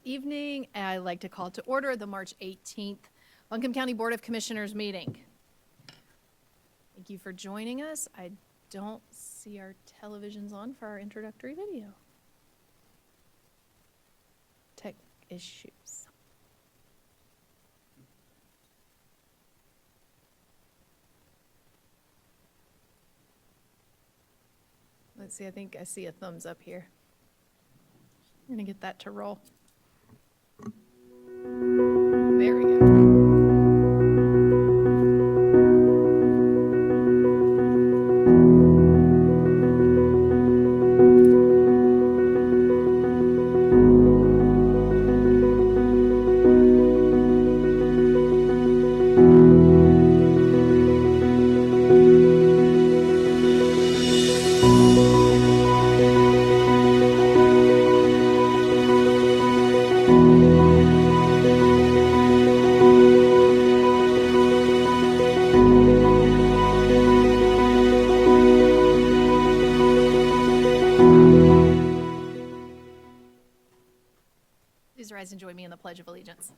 evening. I'd like to call to order the March 18th Buncombe County Board of Commissioners meeting. Thank you for joining us. I don't see our televisions on for our introductory video. Tech issues. Let's see, I think I see a thumbs up here. I'm gonna get that to roll. There we go. Please rise and join me in the Pledge of Allegiance.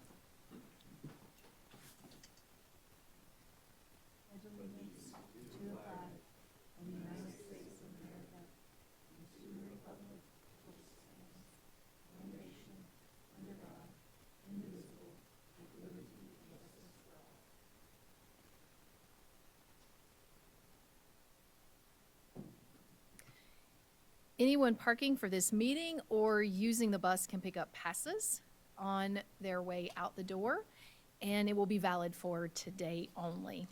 Anyone parking for this meeting or using the bus can pick up passes on their way out the door, and it will be valid for today only.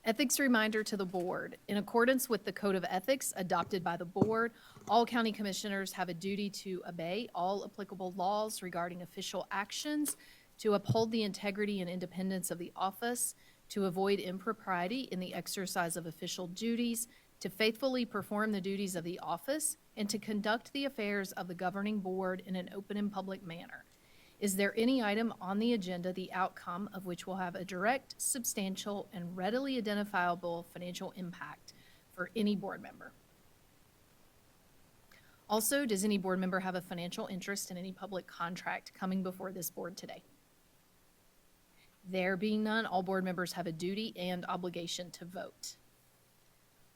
Ethics reminder to the board. In accordance with the Code of Ethics adopted by the board, all county commissioners have a duty to obey all applicable laws regarding official actions, to uphold the integrity and independence of the office, to avoid impropriety in the exercise of official duties, to faithfully perform the duties of the office, and to conduct the affairs of the governing board in an open and public manner. Is there any item on the agenda, the outcome of which will have a direct, substantial, and readily identifiable financial impact for any board member? Also, does any board member have a financial interest in any public contract coming before this board today? There being none, all board members have a duty and obligation to vote.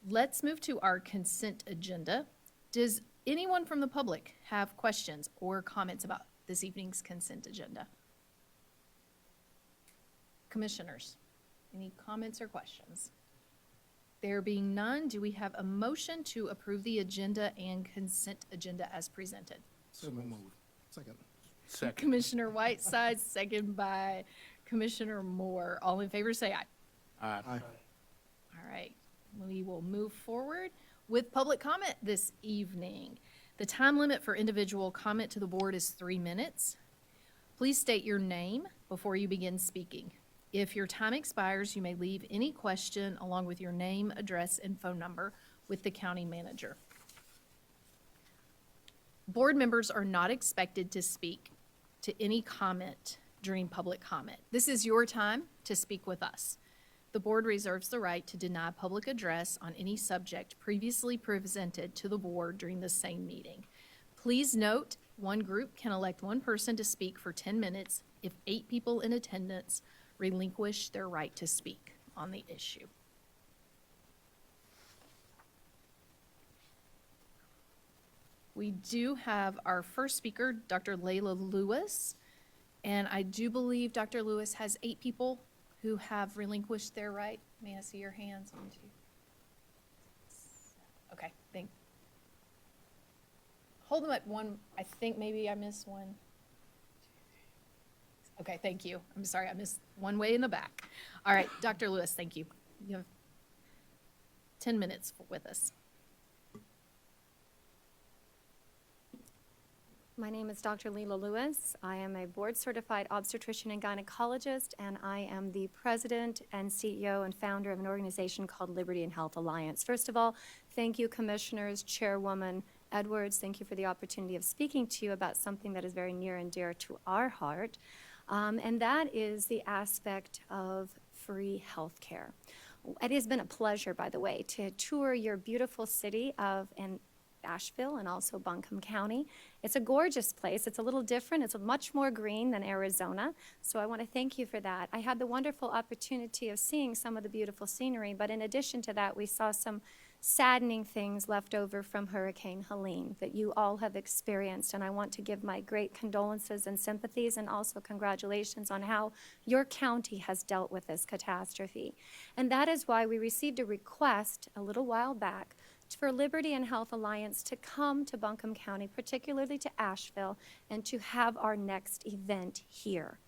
Let's move to our consent agenda. Does anyone from the public have questions or comments about this evening's consent agenda? Commissioners, any comments or questions? There being none, do we have a motion to approve the agenda and consent agenda as presented? So moved. Second. Second. Commissioner Whiteside, second by Commissioner Moore. All in favor say aye. Aye. Aye. All right, we will move forward with public comment this evening. The time limit for individual comment to the board is 3 minutes. Please state your name before you begin speaking. If your time expires, you may leave any question along with your name, address, and phone number with the county manager. Board members are not expected to speak to any comment during public comment. This is your time to speak with us. The board reserves the right to deny public address on any subject previously presented to the board during the same meeting. Please note, one group can elect one person to speak for 10 minutes if 8 people in attendance relinquish their right to speak on the issue. We do have our first speaker, Dr. Layla Lewis, and I do believe Dr. Lewis has 8 people who have relinquished their right. May I see your hands? 1, 2. Okay, hold them at 1. I think maybe I missed 1. Okay, thank you. I'm sorry, I missed 1 way in the back. All right, Dr. Lewis, thank you. You have 10 minutes with us. My name is Dr. Leela Lewis. I am a board-certified obstetrician and gynecologist, and I am the president and CEO and founder of an organization called Liberty and Health Alliance. First of all, thank you, Commissioners, Chairwoman Edwards. Thank you for the opportunity of speaking to you about something that is very near and dear to our heart, and that is the aspect of free health care. It has been a pleasure, by the way, to tour your beautiful city of, and Asheville and also Buncombe County. It's a gorgeous place. It's a little different. It's much more green than Arizona. So I want to thank you for that. I had the wonderful opportunity of seeing some of the beautiful scenery, but in addition to that, we saw some saddening things left over from Hurricane Helene that you all have experienced. And I want to give my great condolences and sympathies and also congratulations on how your county has dealt with this catastrophe. And that is why we received a request a little while back for Liberty and Health Alliance to come to Buncombe County, particularly to Asheville, and to have our next event here.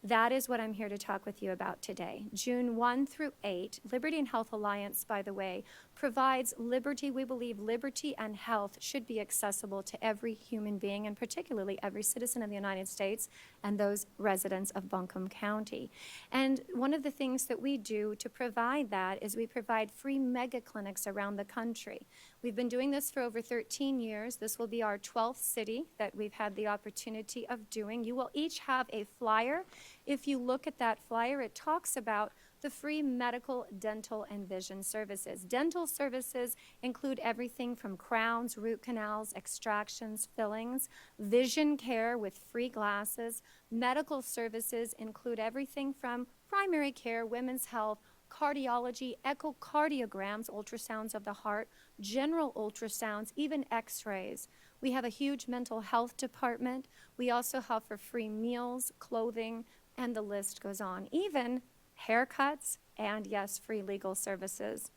That is what I'm here to talk with you about today. June 1 through 8, Liberty and Health Alliance, by the way, provides liberty. We believe liberty and health should be accessible to every human being, and particularly every citizen of the United States and those residents of Buncombe County. And one of the things that we do to provide that is we provide free mega clinics around the country. We've been doing this for over 13 years. This will be our 12th city that we've had the opportunity of doing. You will each have a flyer. If you look at that flyer, it talks about the free medical, dental, and vision services. Dental services include everything from crowns, root canals, extractions, fillings, vision care with free glasses. Medical services include everything from primary care, women's health, cardiology, echocardiograms, ultrasounds of the heart, general ultrasounds, even x-rays. We have a huge mental health department. We also offer free meals, clothing, and the list goes on. Even haircuts, and yes, free legal services.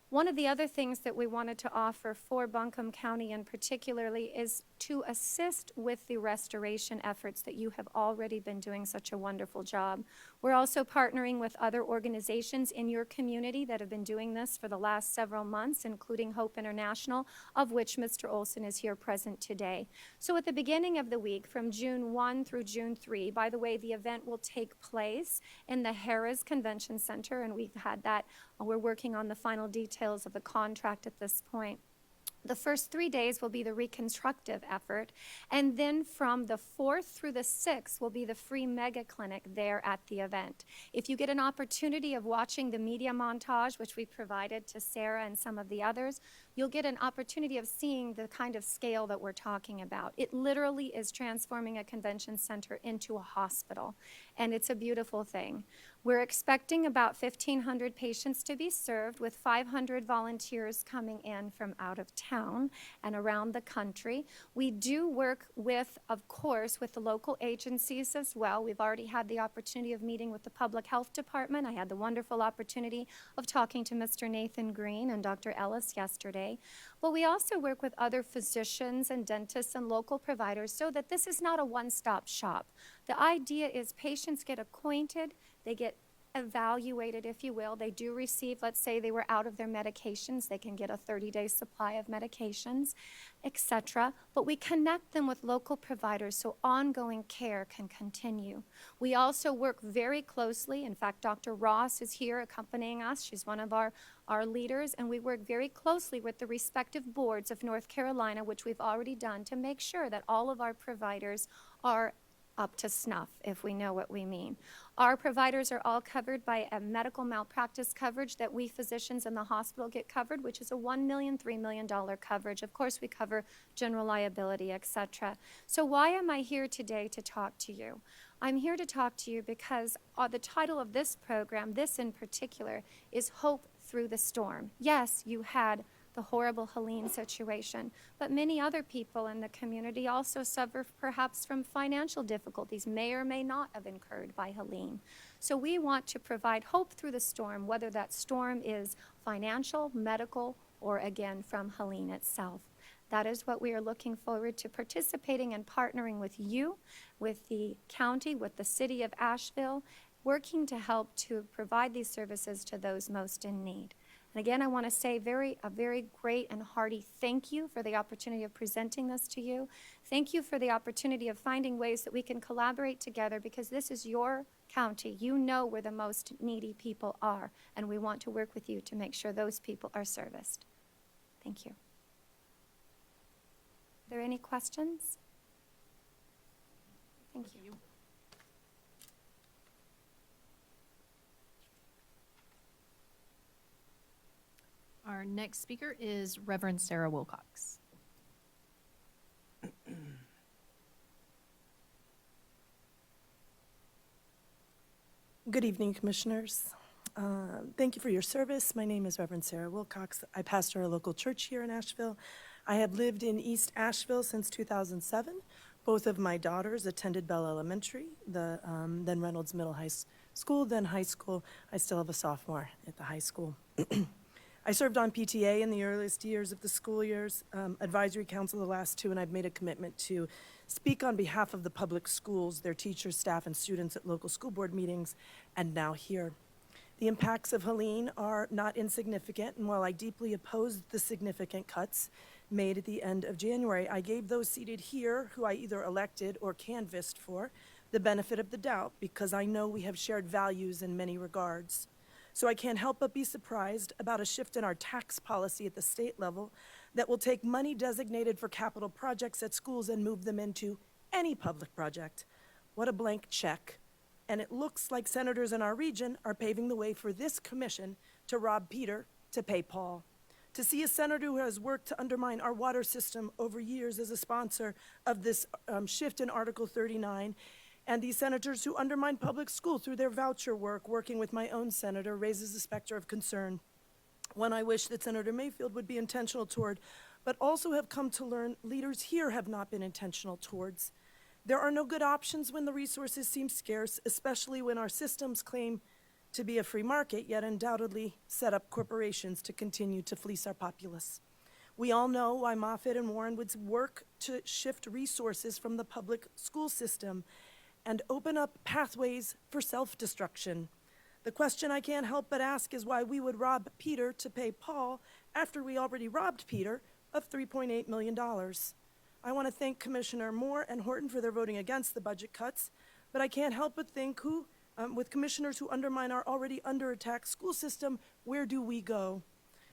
One of the other things that we wanted to offer for Buncombe County in particularly is to assist with the restoration efforts that you have already been doing such a wonderful job. We're also partnering with other organizations in your community that have been doing this for the last several months, including Hope International, of which Mr. Olson is here present today. So at the beginning of the week, from June 1 through June 3, by the way, the event will take place in the Harrah's Convention Center, and we've had that. We're working on the final details of the contract at this point. The first 3 days will be the reconstructive effort, and then from the 4th through the 6th will be the free mega clinic there at the event. If you get an opportunity of watching the media montage, which we provided to Sarah and some of the others, you'll get an opportunity of seeing the kind of scale that we're talking about. It literally is transforming a convention center into a hospital, and it's a beautiful thing. We're expecting about 1,500 patients to be served, with 500 volunteers coming in from out of town and around the country. We do work with, of course, with the local agencies as well. We've already had the opportunity of meeting with the Public Health Department. I had the wonderful opportunity of talking to Mr. Nathan Green and Dr. Ellis yesterday. But we also work with other physicians and dentists and local providers so that this is not a one-stop shop. The idea is patients get acquainted, they get evaluated, if you will. They do receive, let's say they were out of their medications, they can get a 30-day supply of medications, etc. But we connect them with local providers so ongoing care can continue. We also work very closely. In fact, Dr. Ross is here accompanying us. She's one of our leaders, and we work very closely with the respective boards of North Carolina, which we've already done, to make sure that all of our providers are up to snuff, if we know what we mean. Our providers are all covered by a medical malpractice coverage that we physicians in the hospital get covered, which is a $1 million, $3 million coverage. Of course, we cover general liability, etc. So why am I here today to talk to you? I'm here to talk to you because the title of this program, this in particular, is Hope Through the Storm. Yes, you had the horrible Helene situation, but many other people in the community also suffer perhaps from financial difficulties, may or may not have incurred by Helene. So we want to provide hope through the storm, whether that storm is financial, medical, or again from Helene itself. That is what we are looking forward to participating and partnering with you, with the county, with the city of Asheville, working to help to provide these services to those most in need. And again, I want to say a very great and hearty thank you for the opportunity of presenting this to you. Thank you for the opportunity of finding ways that we can collaborate together, because this is your county. You know where the most needy people are, and we want to work with you to make sure those people are serviced. Thank you. Are there any questions? Thank you. Our next speaker is Reverend Sarah Wilcox. Good evening, Commissioners. Thank you for your service. My name is Reverend Sarah Wilcox. I pastor a local church here in Asheville. I have lived in East Asheville since 2007. Both of my daughters attended Bell Elementary, then Reynolds Middle School, then high school. I still have a sophomore at the high school. I served on PTA in the earliest years of the school years, advisory council the last two, and I've made a commitment to speak on behalf of the public schools, their teachers, staff, and students at local school board meetings, and now here. The impacts of Helene are not insignificant, and while I deeply oppose the significant cuts made at the end of January, I gave those seated here, who I either elected or canvassed for, the benefit of the doubt, because I know we have shared values in many regards. So I can't help but be surprised about a shift in our tax policy at the state level that will take money designated for capital projects at schools and move them into any public project. What a blank check. And it looks like senators in our region are paving the way for this commission to rob Peter to pay Paul. To see a senator who has worked to undermine our water system over years as a sponsor of this shift in Article 39, and these senators who undermine public school through their voucher work, working with my own senator, raises a specter of concern. One I wish that Senator Mayfield would be intentional toward, but also have come to learn leaders here have not been intentional towards. There are no good options when the resources seem scarce, especially when our systems claim to be a free market, yet undoubtedly set up corporations to continue to fleece our populace. We all know why Moffitt and Warren would work to shift resources from the public school system and open up pathways for self-destruction. The question I can't help but ask is why we would rob Peter to pay Paul after we already robbed Peter of $3.8 million. I want to thank Commissioner Moore and Horton for their voting against the budget cuts, but I can't help but think with commissioners who undermine our already under-attack school system, where do we go?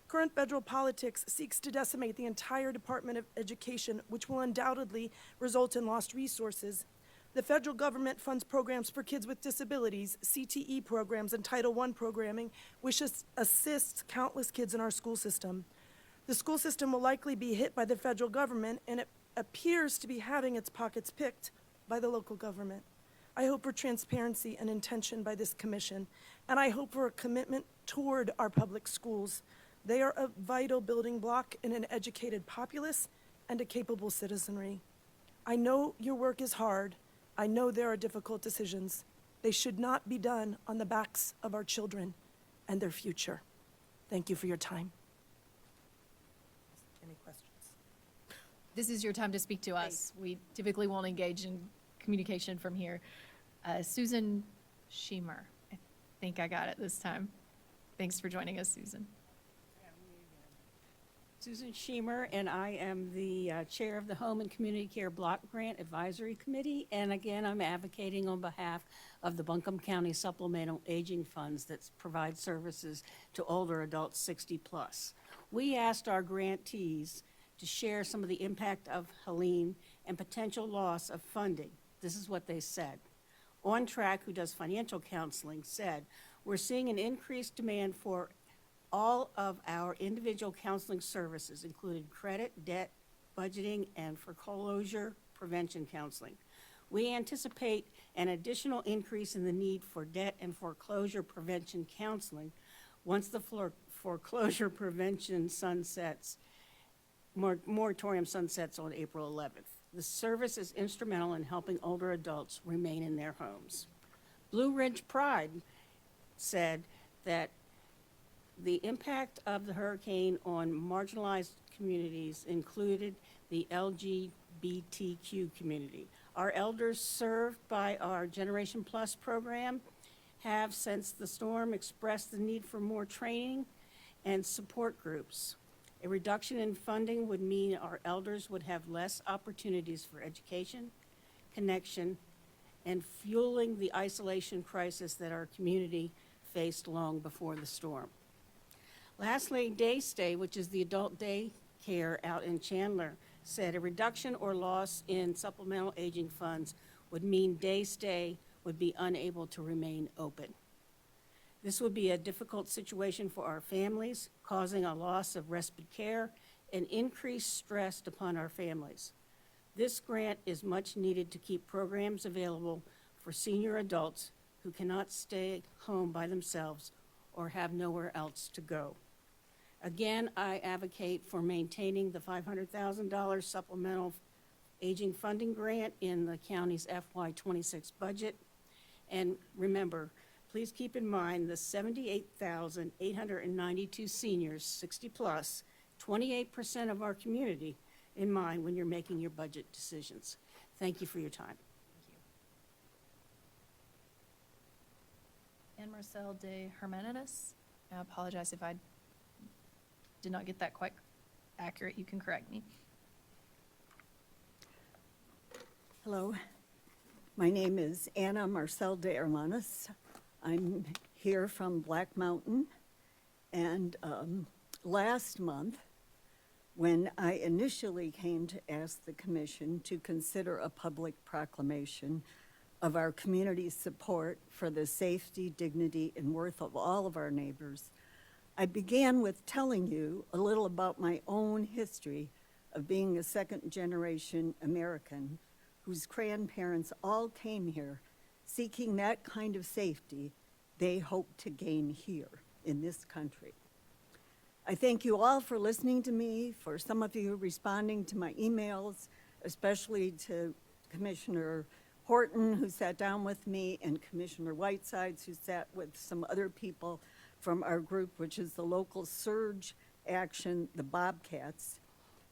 Current federal politics seeks to decimate the entire Department of Education, which will undoubtedly result in lost resources. The federal government funds programs for kids with disabilities, CTE programs, and Title I programming, which assists countless kids in our school system. The school system will likely be hit by the federal government, and it appears to be having its pockets picked by the local government. I hope for transparency and intention by this commission, and I hope for a commitment toward our public schools. They are a vital building block in an educated populace and a capable citizenry. I know your work is hard. I know there are difficult decisions. They should not be done on the backs of our children and their future. Thank you for your time. Any questions? This is your time to speak to us. We typically won't engage in communication from here. Susan Schemer, I think I got it this time. Thanks for joining us, Susan. Susan Schemer, and I am the chair of the Home and Community Care Block Grant Advisory Committee. And again, I'm advocating on behalf of the Buncombe County Supplemental Aging Funds that provide services to older adults 60 plus. We asked our grantees to share some of the impact of Helene and potential loss of funding. This is what they said. On Track, who does financial counseling, said, "We're seeing an increased demand for all of our individual counseling services, including credit, debt, budgeting, and foreclosure prevention counseling. We anticipate an additional increase in the need for debt and foreclosure prevention counseling once the foreclosure prevention moratorium sunsets on April 11th. The service is instrumental in helping older adults remain in their homes." Blue Ridge Pride said that the impact of the hurricane on marginalized communities included the LGBTQ community. Our elders served by our Generation Plus program have, since the storm, expressed the need for more training and support groups. A reduction in funding would mean our elders would have less opportunities for education, connection, and fueling the isolation crisis that our community faced long before the storm. Lastly, Day Stay, which is the adult day care out in Chandler, said a reduction or loss in supplemental aging funds would mean Day Stay would be unable to remain open. This would be a difficult situation for our families, causing a loss of respite care and increased stress upon our families. This grant is much needed to keep programs available for senior adults who cannot stay home by themselves or have nowhere else to go. Again, I advocate for maintaining the $500,000 supplemental aging funding grant in the county's FY26 budget. And remember, please keep in mind the 78,892 seniors, 60 plus, 28% of our community in mind when you're making your budget decisions. Thank you for your time. And Marcel de Hermanides. I apologize if I did not get that quite accurate. You can correct me. Hello, my name is Anna Marcel de Hermanas. I'm here from Black Mountain, and last month, when I initially came to ask the commission to consider a public proclamation of our community's support for the safety, dignity, and worth of all of our neighbors, I began with telling you a little about my own history of being a second-generation American whose grandparents all came here seeking that kind of safety they hope to gain here in this country. I thank you all for listening to me, for some of you responding to my emails, especially to Commissioner Horton, who sat down with me, and Commissioner Whitesides, who sat with some other people from our group, which is the local surge action, the Bobcats,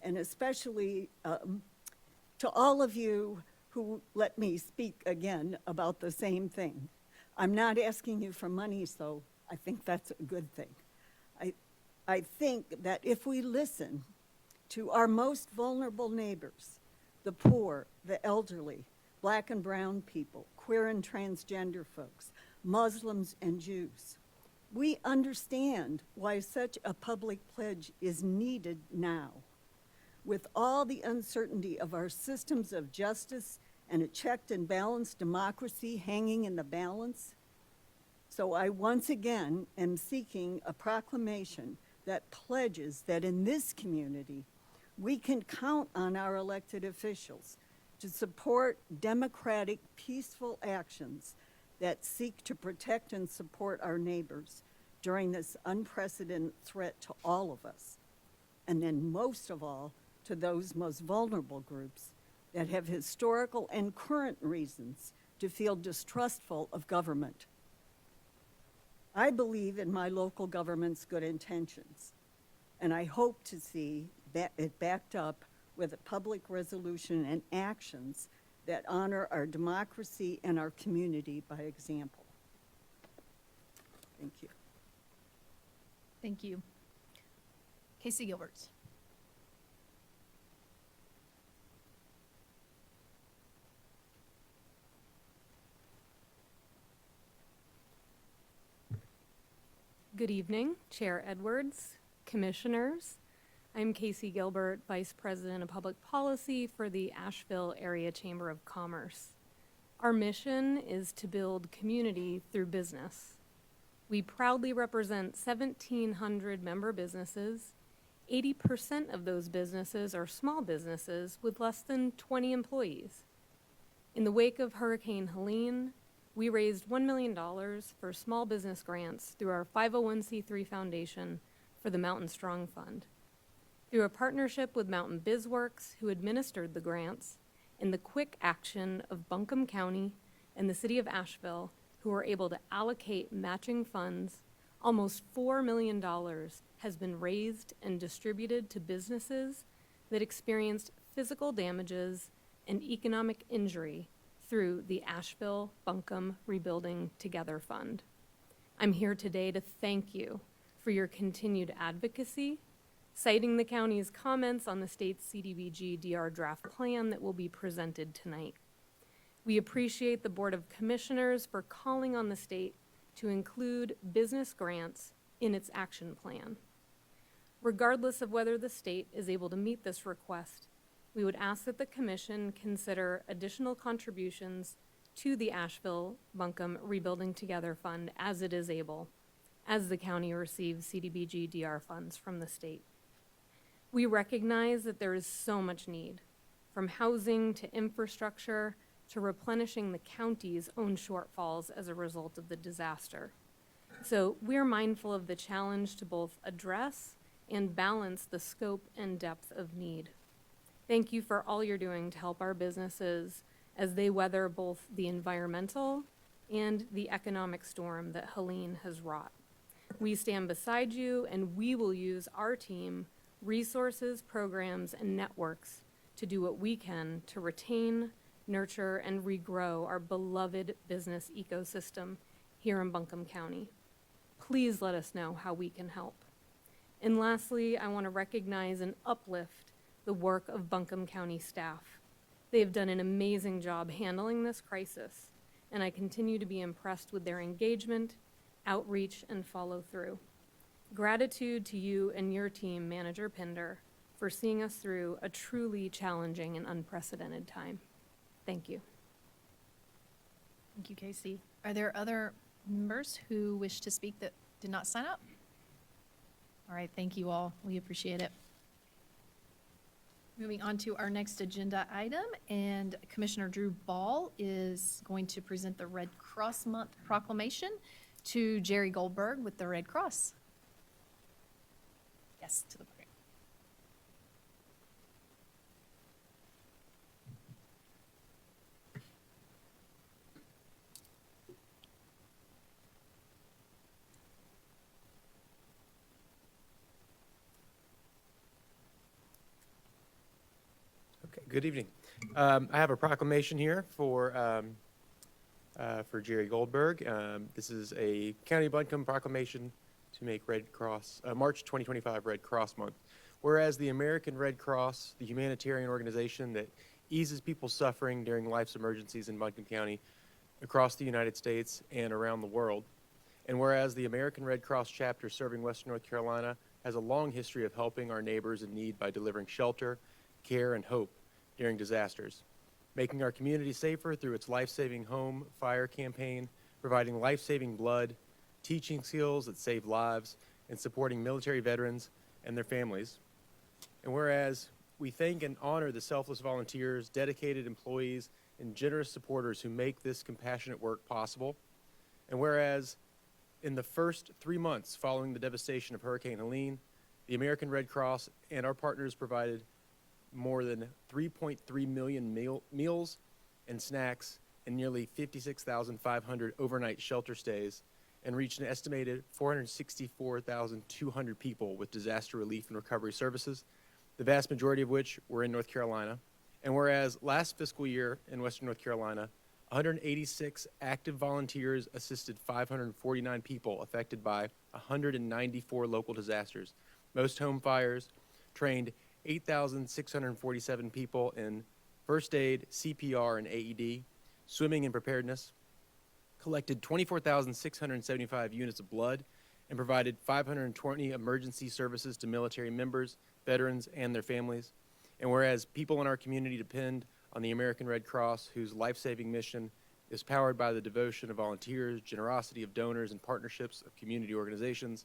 and especially to all of you who let me speak again about the same thing. I'm not asking you for money, so I think that's a good thing. I think that if we listen to our most vulnerable neighbors, the poor, the elderly, Black and brown people, queer and transgender folks, Muslims and Jews, we understand why such a public pledge is needed now. With all the uncertainty of our systems of justice and a checked and balanced democracy hanging in the balance, so I once again am seeking a proclamation that pledges that in this community, we can count on our elected officials to support democratic, peaceful actions that seek to protect and support our neighbors during this unprecedented threat to all of us. And then most of all, to those most vulnerable groups that have historical and current reasons to feel distrustful of government. I believe in my local government's good intentions, and I hope to see it backed up with a public resolution and actions that honor our democracy and our community by example. Thank you. Thank you. Casey Gilbert. Good evening, Chair Edwards, Commissioners. I'm Casey Gilbert, Vice President of Public Policy for the Asheville Area Chamber of Commerce. Our mission is to build community through business. We proudly represent 1,700 member businesses. 80% of those businesses are small businesses with less than 20 employees. In the wake of Hurricane Helene, we raised $1 million for small business grants through our 501c3 foundation for the Mountain Strong Fund. Through a partnership with Mountain BizWorks, who administered the grants, and the quick action of Buncombe County and the City of Asheville, who were able to allocate matching funds, almost $4 million has been raised and distributed to businesses that experienced physical damages and economic injury through the Asheville Buncombe Rebuilding Together Fund. I'm here today to thank you for your continued advocacy, citing the county's comments on the state's CDBG DR draft plan that will be presented tonight. We appreciate the Board of Commissioners for calling on the state to include business grants in its action plan. Regardless of whether the state is able to meet this request, we would ask that the Commission consider additional contributions to the Asheville Buncombe Rebuilding Together Fund as it is able, as the county receives CDBG DR funds from the state. We recognize that there is so much need, from housing to infrastructure to replenishing the county's own shortfalls as a result of the disaster. So we're mindful of the challenge to both address and balance the scope and depth of need. Thank you for all you're doing to help our businesses as they weather both the environmental and the economic storm that Helene has wrought. We stand beside you, and we will use our team, resources, programs, and networks to do what we can to retain, nurture, and regrow our beloved business ecosystem here in Buncombe County. Please let us know how we can help. And lastly, I want to recognize and uplift the work of Buncombe County staff. They have done an amazing job handling this crisis, and I continue to be impressed with their engagement, outreach, and follow through. Gratitude to you and your team, Manager Pinder, for seeing us through a truly challenging and unprecedented time. Thank you. Thank you, Casey. Are there other members who wish to speak that did not sign up? All right, thank you all. We appreciate it. Moving on to our next agenda item, and Commissioner Drew Ball is going to present the Red Cross Month proclamation to Jerry Goldberg with the Red Cross. Yes, to the podium. Okay, good evening. I have a proclamation here for Jerry Goldberg. This is a County of Buncombe proclamation to make Red Cross, March 2025 Red Cross Month. Whereas the American Red Cross, the humanitarian organization that eases people's suffering during life's emergencies in Buncombe County, across the United States and around the world. And whereas the American Red Cross chapter serving Western North Carolina has a long history of helping our neighbors in need by delivering shelter, care, and hope during disasters, making our community safer through its life-saving home fire campaign, providing life-saving blood, teaching skills that save lives, and supporting military veterans and their families. And whereas we thank and honor the selfless volunteers, dedicated employees, and generous supporters who make this compassionate work possible. And whereas in the first 3 months following the devastation of Hurricane Helene, the American Red Cross and our partners provided more than 3.3 million meals and snacks and nearly 56,500 overnight shelter stays, and reached an estimated 464,200 people with disaster relief and recovery services, the vast majority of which were in North Carolina. And whereas last fiscal year in Western North Carolina, 186 active volunteers assisted 549 people affected by 194 local disasters, most home fires, trained 8,647 people in first aid, CPR, and AED, swimming and preparedness, collected 24,675 units of blood, and provided 520 emergency services to military members, veterans, and their families. And whereas people in our community depend on the American Red Cross, whose life-saving mission is powered by the devotion of volunteers, generosity of donors, and partnerships of community organizations,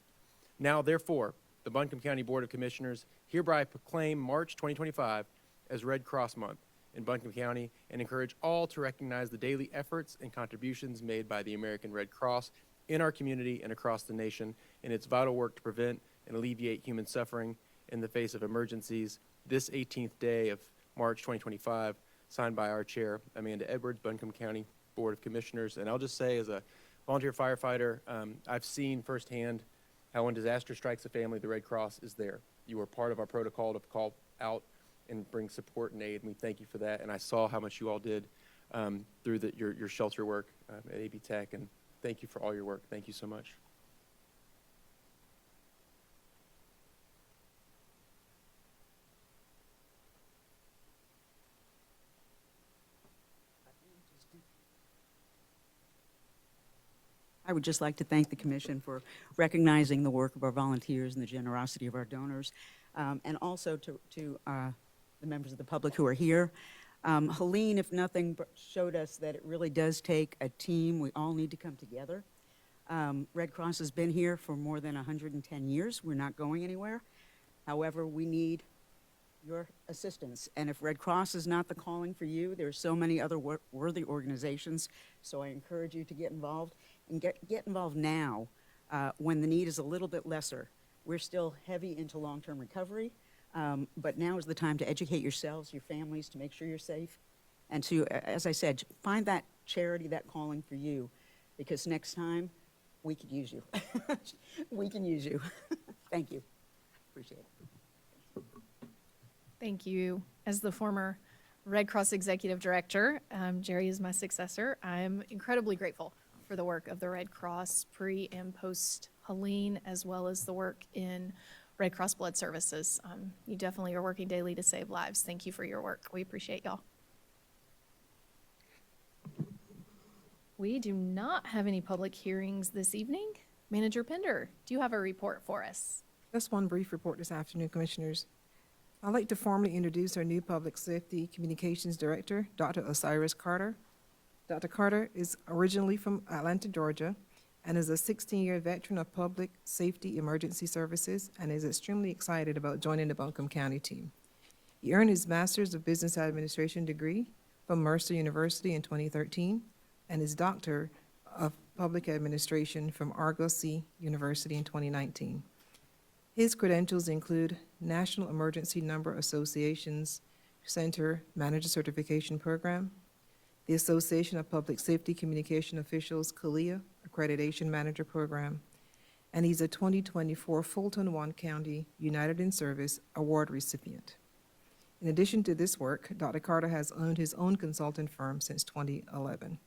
now, therefore, the Buncombe County Board of Commissioners hereby proclaim March 2025 as Red Cross Month in Buncombe County and encourage all to recognize the daily efforts and contributions made by the American Red Cross in our community and across the nation in its vital work to prevent and alleviate human suffering in the face of emergencies. This 18th day of March 2025, signed by our chair, Amanda Edwards, Buncombe County Board of Commissioners. And I'll just say, as a volunteer firefighter, I've seen firsthand how when disaster strikes a family, the Red Cross is there. You are part of our protocol to call out and bring support and aid, and we thank you for that. And I saw how much you all did through your shelter work at AB Tech, and thank you for all your work. Thank you so much. I would just like to thank the Commission for recognizing the work of our volunteers and the generosity of our donors, and also to the members of the public who are here. Helene, if nothing, showed us that it really does take a team. We all need to come together. Red Cross has been here for more than 110 years. We're not going anywhere. However, we need your assistance. And if Red Cross is not the calling for you, there are so many other worthy organizations. So I encourage you to get involved and get involved now when the need is a little bit lesser. We're still heavy into long-term recovery, but now is the time to educate yourselves, your families, to make sure you're safe. And to, as I said, find that charity, that calling for you, because next time we could use you. We can use you. Thank you. Appreciate it. Thank you. As the former Red Cross Executive Director, Jerry is my successor. I'm incredibly grateful for the work of the Red Cross pre and post Helene, as well as the work in Red Cross Blood Services. You definitely are working daily to save lives. Thank you for your work. We appreciate y'all. We do not have any public hearings this evening. Manager Pender, do you have a report for us? Just one brief report this afternoon, Commissioners. I'd like to formally introduce our new Public Safety Communications Director, Dr. Osiris Carter. Dr. Carter is originally from Atlanta, Georgia, and is a 16-year veteran of public safety emergency services and is extremely excited about joining the Buncombe County team. He earned his Master's of Business Administration degree from Mercer University in 2013 and his Doctor of Public Administration from Argosy University in 2019. His credentials include National Emergency Number Association's Center Manager Certification Program, the Association of Public Safety Communication Officials CALIA Accreditation Manager Program, and he's a 2024 Fulton One County United in Service Award recipient. In addition to this work, Dr. Carter has owned his own consulting firm since 2011.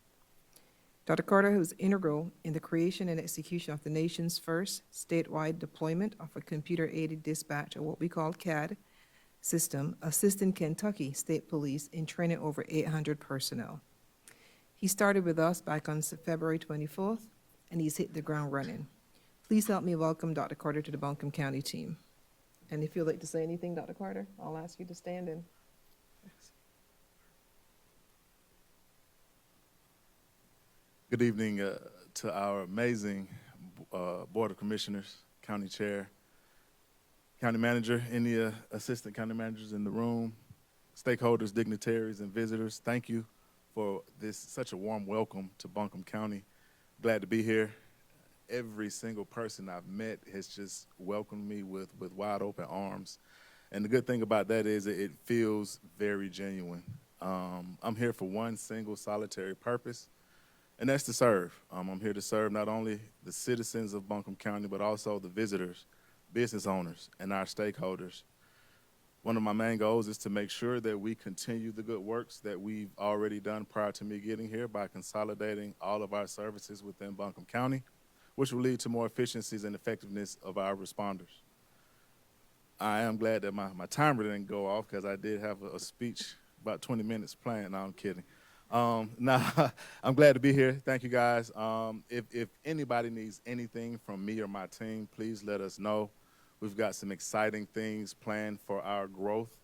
Dr. Carter was integral in the creation and execution of the nation's first statewide deployment of a computer-aided dispatch, or what we call CAD, system, assisting Kentucky State Police in training over 800 personnel. He started with us back on February 24th, and he's hit the ground running. Please help me welcome Dr. Carter to the Buncombe County team. And if you'd like to say anything, Dr. Carter, I'll ask you to stand in. Good evening to our amazing Board of Commissioners, County Chair, County Manager, any Assistant County Managers in the room, stakeholders, dignitaries, and visitors. Thank you for such a warm welcome to Buncombe County. Glad to be here. Every single person I've met has just welcomed me with wide open arms. And the good thing about that is it feels very genuine. I'm here for one single solitary purpose, and that's to serve. I'm here to serve not only the citizens of Buncombe County, but also the visitors, business owners, and our stakeholders. One of my main goals is to make sure that we continue the good works that we've already done prior to me getting here by consolidating all of our services within Buncombe County, which will lead to more efficiencies and effectiveness of our responders. I am glad that my timer didn't go off because I did have a speech about 20 minutes planned. No, I'm kidding. I'm glad to be here. Thank you, guys. If anybody needs anything from me or my team, please let us know. We've got some exciting things planned for our growth,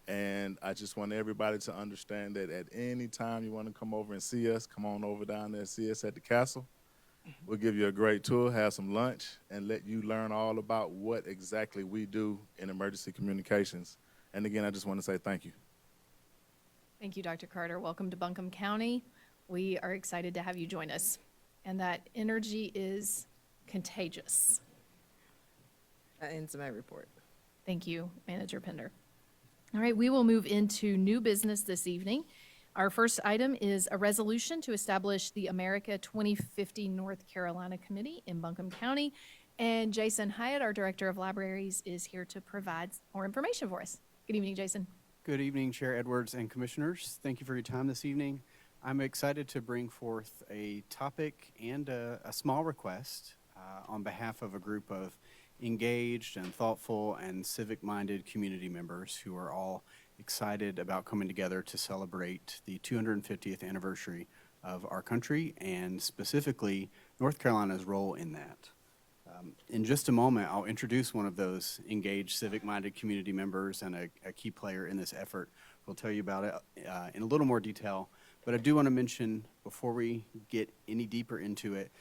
and I just want everybody to understand that at any time you want to come over and see us, come on over down there and see us at the castle. We'll give you a great tour, have some lunch, and let you learn all about what exactly we do in emergency communications. And again, I just want to say thank you. Thank you, Dr. Carter. Welcome to Buncombe County. We are excited to have you join us. And that energy is contagious. That ends my report. Thank you, Manager Pender. All right, we will move into new business this evening. Our first item is a resolution to establish the America 2050 North Carolina Committee in Buncombe County. And Jason Hyatt, our Director of Libraries, is here to provide more information for us. Good evening, Jason. Good evening, Chair Edwards and Commissioners. Thank you for your time this evening. I'm excited to bring forth a topic and a small request on behalf of a group of engaged and thoughtful and civic-minded community members who are all excited about coming together to celebrate the 250th anniversary of our country and specifically North Carolina's role in that. In just a moment, I'll introduce one of those engaged, civic-minded community members and a key player in this effort. We'll tell you about it in a little more detail, but I do want to mention before we get any deeper into it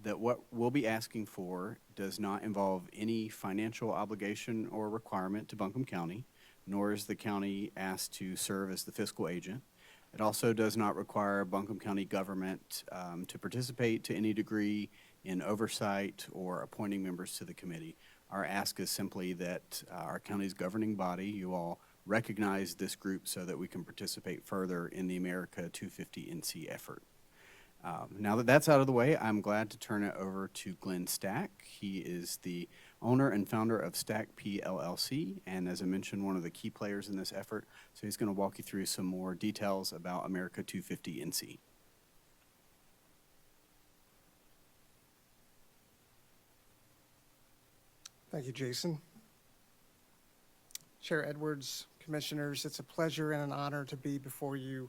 that what we'll be asking for does not involve any financial obligation or requirement to Buncombe County. nor is the county asked to serve as the fiscal agent. It also does not require Buncombe County government to participate to any degree in oversight or appointing members to the committee. Our ask is simply that our county's governing body, you all, recognize this group so that we can participate further in the America 250 NC effort. Now that that's out of the way, I'm glad to turn it over to Glenn Stack. He is the owner and founder of Stack P LLC, and as I mentioned, one of the key players in this effort. So he's going to walk you through some more details about America 250 NC. Thank you, Jason. Chair Edwards, Commissioners, it's a pleasure and an honor to be before you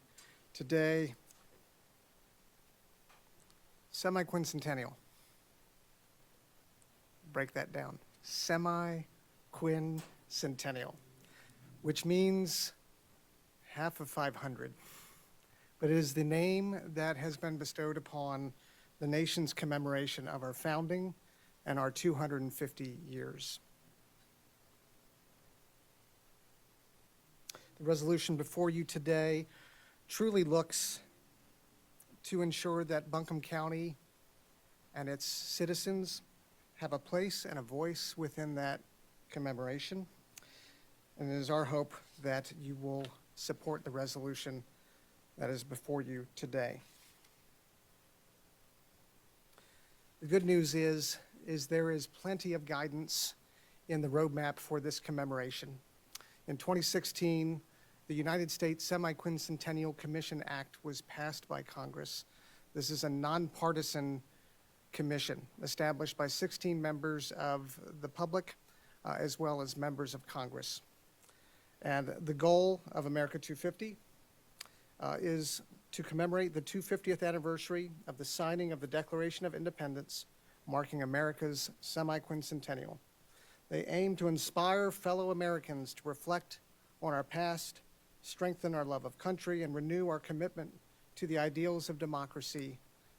today. Semi-quincentennial. Break that down. Semi-quincentennial, which means half of 500. But it is the name that has been bestowed upon the nation's commemoration of our founding and our 250 years. The resolution before you today truly looks to ensure that Buncombe County and its citizens have a place and a voice within that commemoration. And it is our hope that you will support the resolution that is before you today. The good news is there is plenty of guidance in the roadmap for this commemoration. In 2016, the United States Semi-Quincentennial Commission Act was passed by Congress. This is a nonpartisan commission established by 16 members of the public as well as members of Congress. And the goal of America 250 is to commemorate the 250th anniversary of the signing of the Declaration of Independence, marking America's semi-quincentennial. They aim to inspire fellow Americans to reflect on our past, strengthen our love of country, and renew our commitment to the ideals of democracy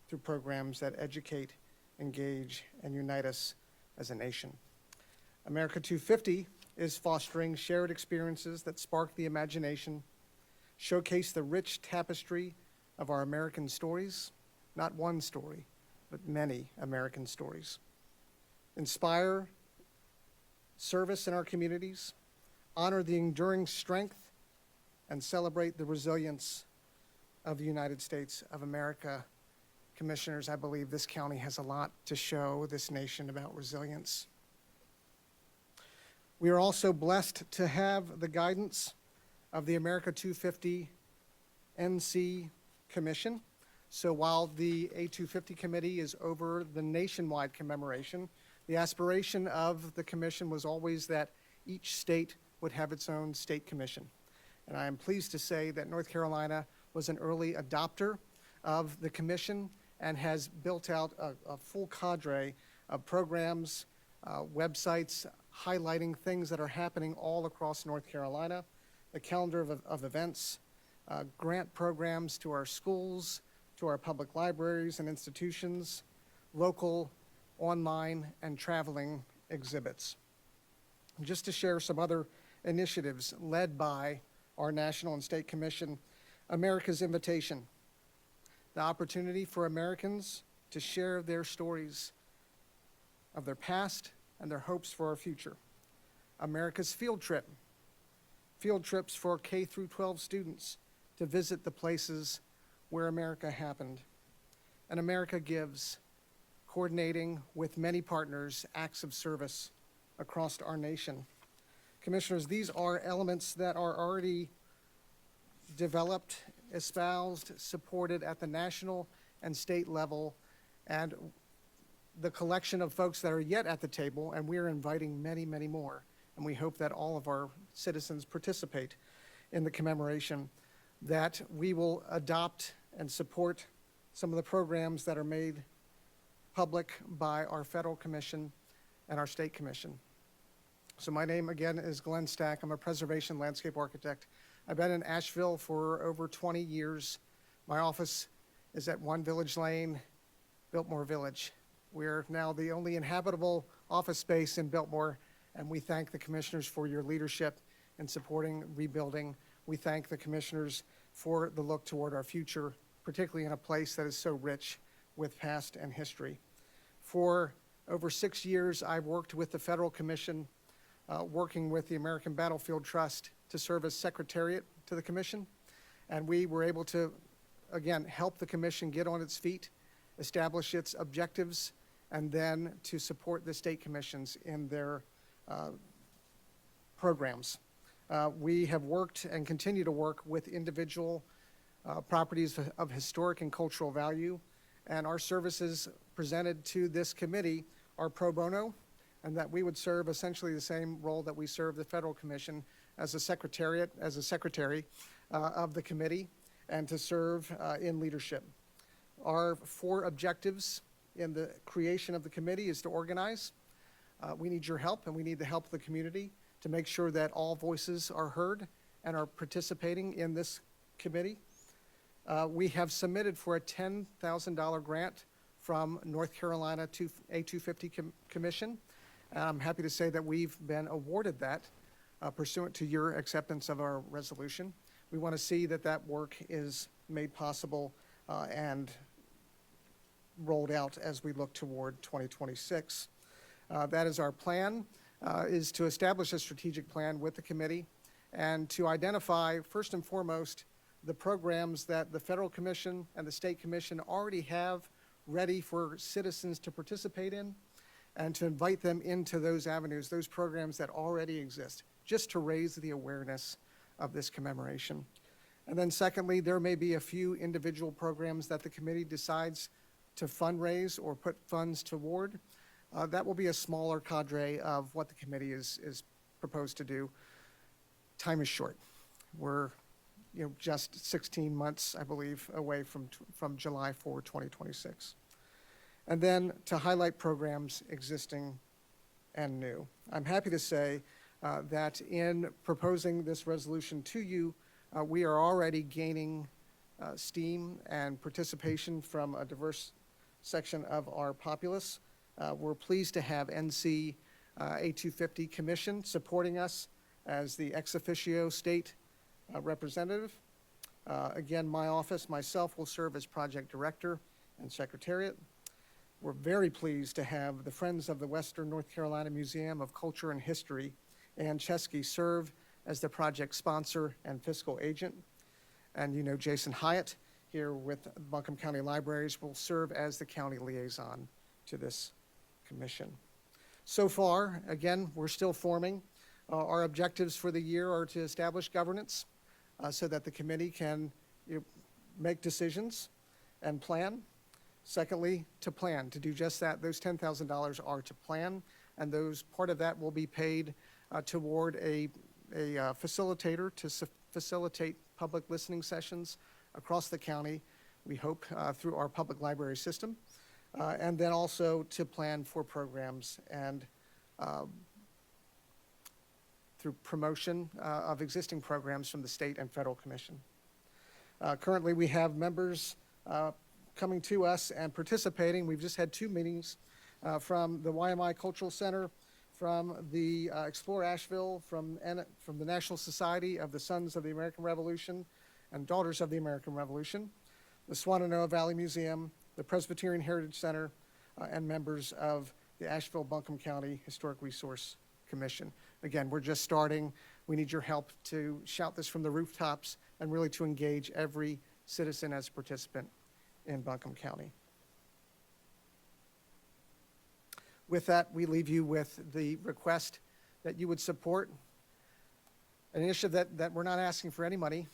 through programs that educate, engage, and unite us as a nation. America 250 is fostering shared experiences that spark the imagination, showcase the rich tapestry of our American stories, not one story, but many American stories. Inspire service in our communities, honor the enduring strength, and celebrate the resilience of the United States of America. Commissioners, I believe this county has a lot to show this nation about resilience. We are also blessed to have the guidance of the America 250 NC Commission. So while the A250 committee is over the nationwide commemoration, the aspiration of the commission was always that each state would have its own state commission. And I am pleased to say that North Carolina was an early adopter of the commission and has built out a full cadre of programs, websites highlighting things that are happening all across North Carolina, the calendar of events, grant programs to our schools, to our public libraries and institutions, local, online, and traveling exhibits. Just to share some other initiatives led by our National and State Commission, America's Invitation, the opportunity for Americans to share their stories of their past and their hopes for our future. America's Field Trip, field trips for K through 12 students to visit the places where America happened. And America Gives, coordinating with many partners acts of service across our nation. Commissioners, these are elements that are already developed, espoused, supported at the national and state level, and the collection of folks that are yet at the table, and we're inviting many, many more. And we hope that all of our citizens participate in the commemoration, that we will adopt and support some of the programs that are made public by our federal commission and our state commission. So my name, again, is Glenn Stack. I'm a preservation landscape architect. I've been in Asheville for over 20 years. My office is at 1 Village Lane, Biltmore Village. We're now the only inhabitable office space in Biltmore, and we thank the commissioners for your leadership in supporting rebuilding. We thank the commissioners for the look toward our future, particularly in a place that is so rich with past and history. For over 6 years, I've worked with the Federal Commission, working with the American Battlefield Trust to serve as secretariat to the commission. And we were able to, again, help the commission get on its feet, establish its objectives, and then to support the state commissions in their programs. We have worked and continue to work with individual properties of historic and cultural value, and our services presented to this committee are pro bono, and that we would serve essentially the same role that we serve the Federal Commission as a secretary of the committee, and to serve in leadership. Our 4 objectives in the creation of the committee is to organize. We need your help, and we need the help of the community to make sure that all voices are heard and are participating in this committee. We have submitted for a $10,000 grant from North Carolina to A250 Commission. I'm happy to say that we've been awarded that pursuant to your acceptance of our resolution. We want to see that that work is made possible and rolled out as we look toward 2026. That is our plan, is to establish a strategic plan with the committee and to identify, first and foremost, the programs that the Federal Commission and the State Commission already have ready for citizens to participate in, and to invite them into those avenues, those programs that already exist, just to raise the awareness of this commemoration. And then secondly, there may be a few individual programs that the committee decides to fundraise or put funds toward. That will be a smaller cadre of what the committee is proposed to do. Time is short. We're just 16 months, I believe, away from July 4, 2026. And then to highlight programs existing and new. I'm happy to say that in proposing this resolution to you, we are already gaining steam and participation from a diverse section of our populace. We're pleased to have NC A250 Commission supporting us as the ex officio state representative. Again, my office, myself, will serve as project director and secretariat. We're very pleased to have the Friends of the Western North Carolina Museum of Culture and History, Ann Chesky, serve as the project sponsor and fiscal agent. And Jason Hyatt here with Buncombe County Libraries will serve as the county liaison to this commission. So far, again, we're still forming. Our objectives for the year are to establish governance so that the committee can make decisions and plan. Secondly, to plan, to do just that. Those $10,000 are to plan, and part of that will be paid toward a facilitator to facilitate public listening sessions across the county, we hope, through our public library system, and then also to plan for programs and through promotion of existing programs from the state and federal commission. Currently, we have members coming to us and participating. We've just had 2 meetings from the YMI Cultural Center, from the Explore Asheville, from the National Society of the Sons of the American Revolution and Daughters of the American Revolution, the Swannanoa Valley Museum, the Presbyterian Heritage Center, and members of the Asheville-Buncombe County Historic Resource Commission. Again, we're just starting. We need your help to shout this from the rooftops and really to engage every citizen as a participant in Buncombe County. With that, we leave you with the request that you would support an initiative that we're not asking for any money.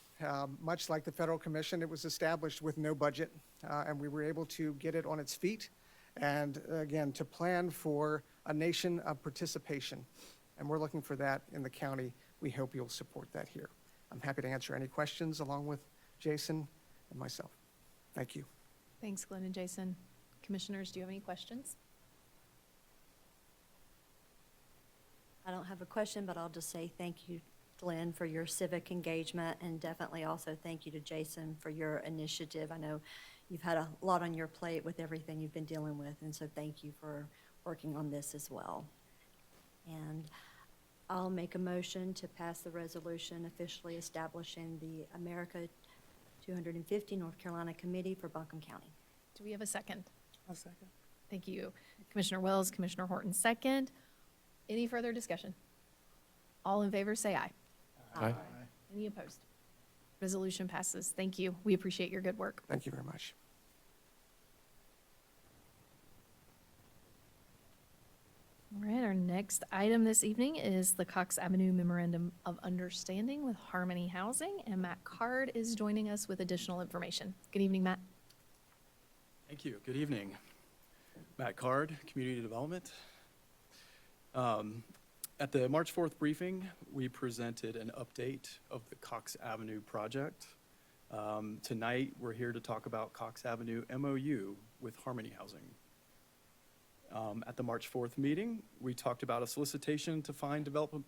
Much like the Federal Commission, it was established with no budget, and we were able to get it on its feet, and again, to plan for a nation of participation. And we're looking for that in the county. We hope you'll support that here. I'm happy to answer any questions along with Jason and myself. Thank you. Thanks, Glenn and Jason. Commissioners, do you have any questions? I don't have a question, but I'll just say thank you, Glenn, for your civic engagement, and definitely also thank you to Jason for your initiative. I know you've had a lot on your plate with everything you've been dealing with, and so thank you for working on this as well. And I'll make a motion to pass the resolution officially establishing the America 250 North Carolina Committee for Buncombe County. Do we have a second? I'll second. Thank you. Commissioner Wells, Commissioner Horton, second. Any further discussion? All in favor, say aye. Aye. Any opposed? Resolution passes. Thank you. We appreciate your good work. Thank you very much. All right, our next item this evening is the Cox Avenue Memorandum of Understanding with Harmony Housing, and Matt Card is joining us with additional information. Good evening, Matt. Thank you. Good evening. Matt Card, Community Development. At the March 4th briefing, we presented an update of the Cox Avenue project. Tonight, we're here to talk about Cox Avenue MOU with Harmony Housing. At the March 4th meeting, we talked about a solicitation to find development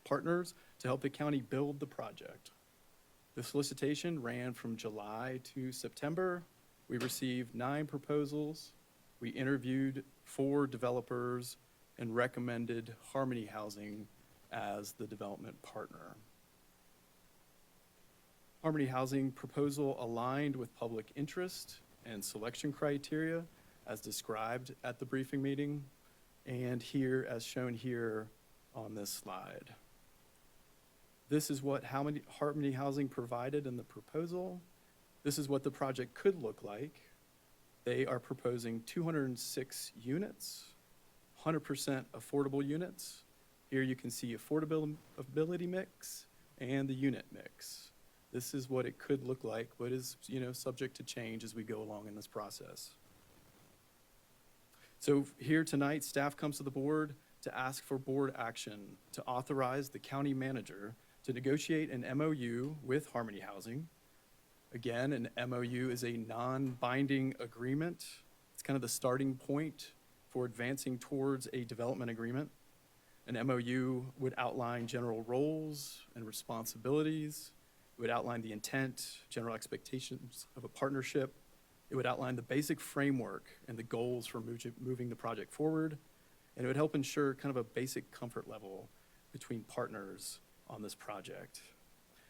partners to help the county build the project. The solicitation ran from July to September. We received 9 proposals. We interviewed 4 developers and recommended Harmony Housing as the development partner. Harmony Housing proposal aligned with public interest and selection criteria as described at the briefing meeting and here as shown here on this slide. This is what Harmony Housing provided in the proposal. This is what the project could look like. They are proposing 206 units, 100% affordable units. Here you can see affordability mix and the unit mix. This is what it could look like, but is, subject to change as we go along in this process. So here tonight, staff comes to the board to ask for board action to authorize the county manager to negotiate an MOU with Harmony Housing. Again, an MOU is a non-binding agreement. It's kind of the starting point for advancing towards a development agreement. An MOU would outline general roles and responsibilities. It would outline the intent, general expectations of a partnership. It would outline the basic framework and the goals for moving the project forward. And it would help ensure kind of a basic comfort level between partners on this project.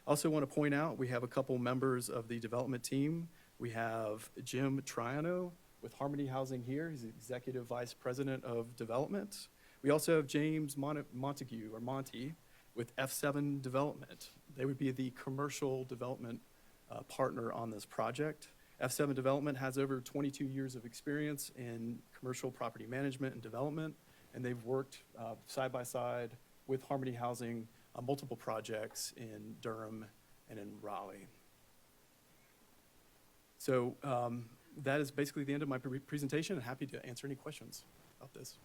I also want to point out we have a couple members of the development team. We have Jim Triano with Harmony Housing here. He's the Executive Vice President of Development. We also have James Montague, or Monty, with F7 Development. They would be the commercial development partner on this project. F7 Development has over 22 years of experience in commercial property management and development, and they've worked side by side with Harmony Housing on multiple projects in Durham and in Raleigh. So that is basically the end of my presentation. I'm happy to answer any questions about this.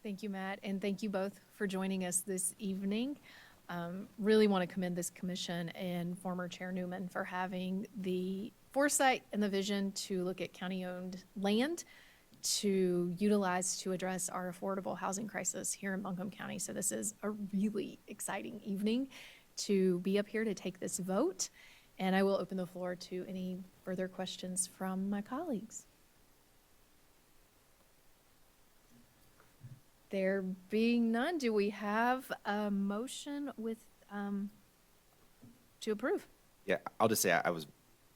Thank you, Matt, and thank you both for joining us this evening. Really want to commend this commission and former Chair Newman for having the foresight and the vision to look at county-owned land to utilize to address our affordable housing crisis here in Buncombe County. So this is a really exciting evening to be up here to take this vote. And I will open the floor to any further questions from my colleagues. There being none, do we have a motion with, to approve? Yeah, I'll just say I was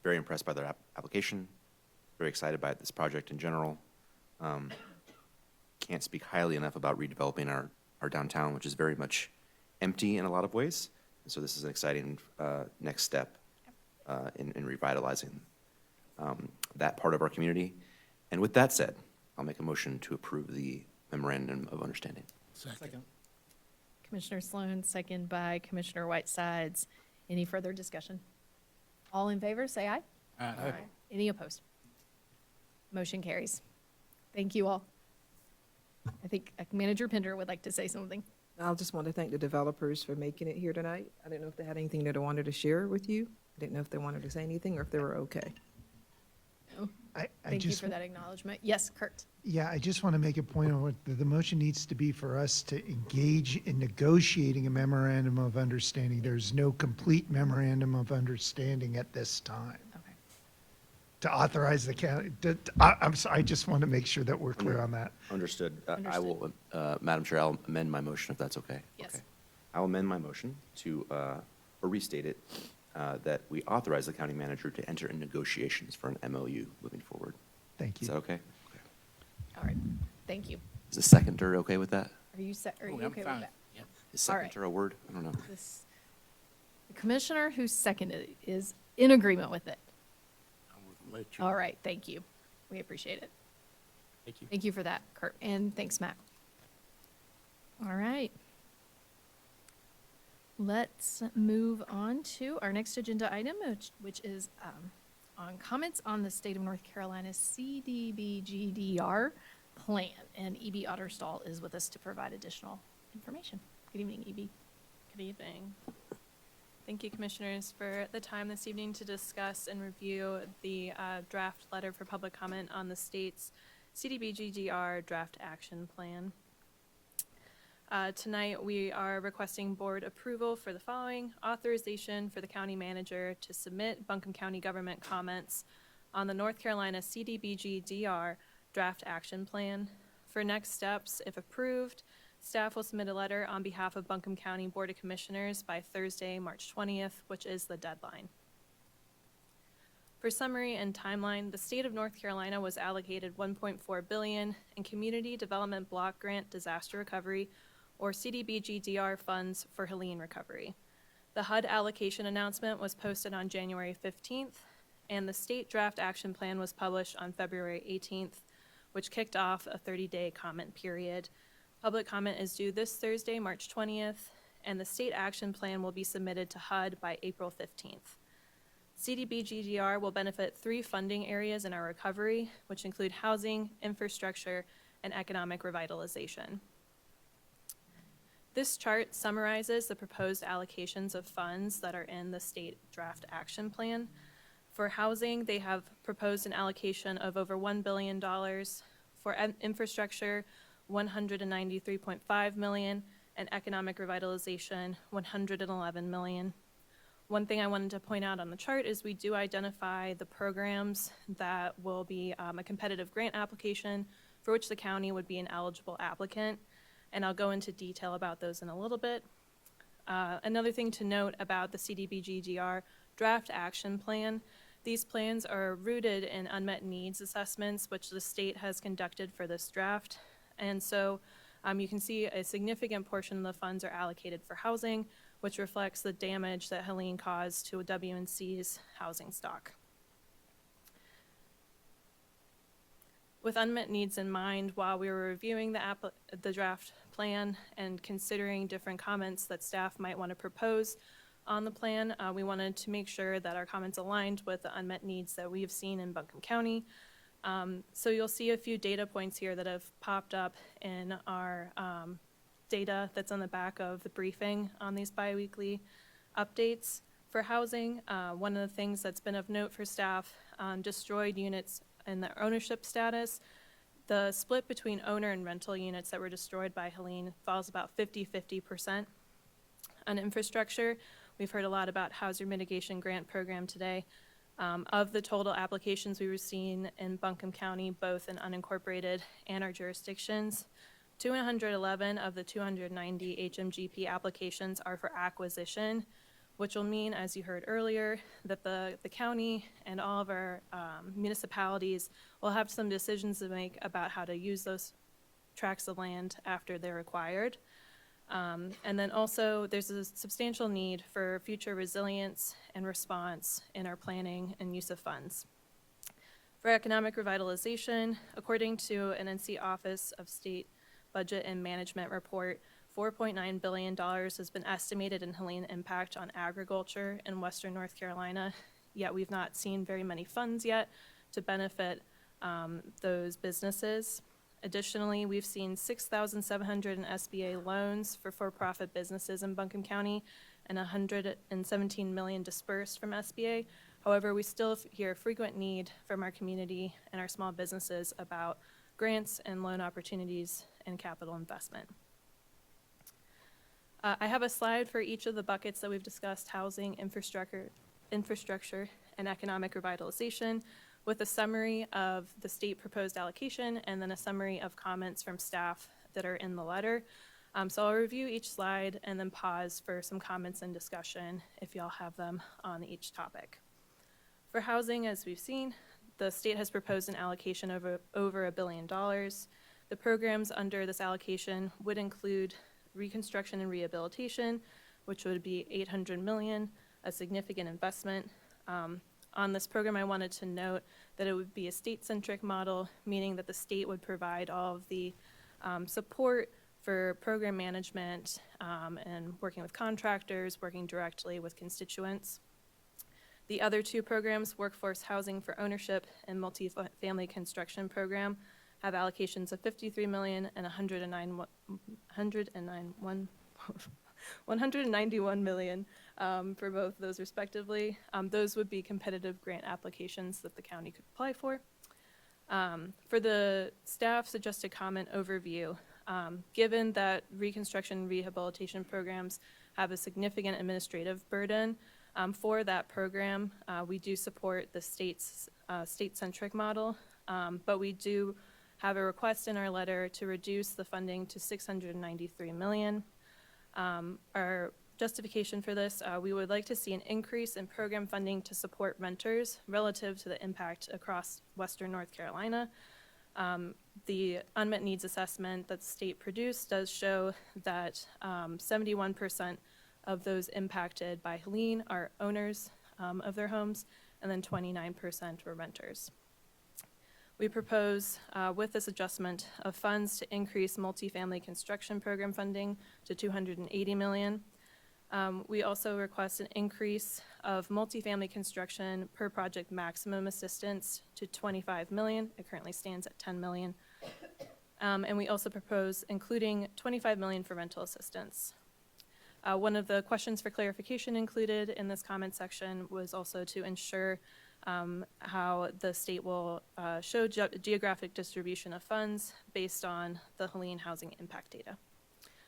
very impressed by their application, very excited by this project in general. Can't speak highly enough about redeveloping our downtown, which is very much empty in a lot of ways. And so this is an exciting next step in revitalizing that part of our community. And with that said, I'll make a motion to approve the Memorandum of Understanding. Second. Commissioner Sloan, second by Commissioner Whitesides. Any further discussion? All in favor, say aye. Aye. Any opposed? Motion carries. Thank you all. I think Manager Pender would like to say something. I just want to thank the developers for making it here tonight. I didn't know if they had anything that they wanted to share with you. I didn't know if they wanted to say anything or if they were okay. Thank you for that acknowledgement. Yes, Kurt. Yeah, I just want to make a point on what the motion needs to be for us to engage in negotiating a memorandum of understanding. There's no complete memorandum of understanding at this time. Okay. to authorize the county, I'm sorry, I just want to make sure that we're clear on that. Understood. I will, Madam Chair, I'll amend my motion if that's okay. Yes. Okay. I'll amend my motion to, or restate it, that we authorize the county manager to enter in negotiations for an MOU moving forward. Thank Is you. that okay? Okay. All right, thank you. Is the seconder okay with that? Are you okay with that? Is All right. seconder a word? I don't know. This- The commissioner who seconded it is in agreement with it. All right, thank you. We appreciate it. Thank you. Thank you for that, Kurt, and thanks, Matt. All right. Let's move on to our next agenda item, which is on comments on the state of North Carolina CDBGDR plan. And E.B. Otterstall is with us to provide additional information. Good evening, E.B. Good evening. Thank you, Commissioners, for the time this evening to discuss and review the draft letter for public comment on the state's CDBGDR draft action plan. Tonight, we are requesting board approval for the following: authorization for the county manager to submit Buncombe County government comments on the North Carolina CDBGDR draft action plan. For next steps, if approved, staff will submit a letter on behalf of Buncombe County Board of Commissioners by Thursday, March 20th, which is the deadline. For summary and timeline, the state of North Carolina was allocated $1.4 billion in Community Development Block Grant Disaster Recovery, or CDBGDR funds for Helene recovery. The HUD allocation announcement was posted on January 15th, and the state draft action plan was published on February 18th, which kicked off a 30-day comment period. Public comment is due this Thursday, March 20th, and the state action plan will be submitted to HUD by April 15th. CDBGDR will benefit 3 funding areas in our recovery, which include housing, infrastructure, and economic revitalization. This chart summarizes the proposed allocations of funds that are in the state draft action plan. For housing, they have proposed an allocation of over $1 billion. For infrastructure, $193.5 million, and economic revitalization, $111 million. One thing I wanted to point out on the chart is we do identify the programs that will be a competitive grant application for which the county would be an eligible applicant, and I'll go into detail about those in a little bit. Another thing to note about the CDBGDR draft action plan, these plans are rooted in unmet needs assessments, which the state has conducted for this draft. And so you can see a significant portion of the funds are allocated for housing, which reflects the damage that Helene caused to WNC's housing stock. With unmet needs in mind, while we were reviewing the draft plan and considering different comments that staff might want to propose on the plan, we wanted to make sure that our comments aligned with the unmet needs that we have seen in Buncombe County. So you'll see a few data points here that have popped up in our data that's on the back of the briefing on these biweekly updates. For housing, one of the things that's been of note for staff, destroyed units and their ownership status, the split between owner and rental units that were destroyed by Helene falls about 50-50%. On infrastructure, we've heard a lot about hazard mitigation grant program today. Of the total applications we were seeing in Buncombe County, both in unincorporated and our jurisdictions, 211 of the 290 HMGP applications are for acquisition, which will mean, as you heard earlier, that the county and all of our municipalities will have some decisions to make about how to use those tracts of land after they're acquired. And then also, there's a substantial need for future resilience and response in our planning and use of funds. For economic revitalization, according to an NC Office of State Budget and Management report, $4.9 billion has been estimated in Helene impact on agriculture in Western North Carolina, yet we've not seen very many funds yet to benefit those businesses. Additionally, we've seen 6,700 in SBA loans for-profit businesses in Buncombe County and $117 million dispersed from SBA. However, we still hear frequent need from our community and our small businesses about grants and loan opportunities and capital investment. I have a slide for each of the buckets that we've discussed: housing, infrastructure, and economic revitalization. with a summary of the state proposed allocation and then a summary of comments from staff that are in the letter. So I'll review each slide and then pause for some comments and discussion if y'all have them on each topic. For housing, as we've seen, the state has proposed an allocation of over $1 billion. The programs under this allocation would include reconstruction and rehabilitation, which would be $800 million, a significant investment. On this program, I wanted to note that it would be a state-centric model, meaning that the state would provide all of the support for program management and working with contractors, working directly with constituents. The other two programs, Workforce Housing for Ownership and Multifamily Construction Program, have allocations of $53 million and $191 million for both of those respectively. Those would be competitive grant applications that the county could apply for. For the staff suggested comment overview, given that reconstruction and rehabilitation programs have a significant administrative burden, for that program, we do support the state's state-centric model, but we do have a request in our letter to reduce the funding to $693 million. Our justification for this, we would like to see an increase in program funding to support renters relative to the impact across Western North Carolina. The unmet needs assessment that the state produced does show that 71% of those impacted by Helene are owners of their homes, and then 29% were renters. We propose, with this adjustment of funds, to increase multifamily construction program funding to $280 million. We also request an increase of multifamily construction per project maximum assistance to $25 million. It currently stands at $10 million. And we also propose including $25 million for rental assistance. One of the questions for clarification included in this comment section was also to ensure how the state will show geographic distribution of funds based on the Helene housing impact data.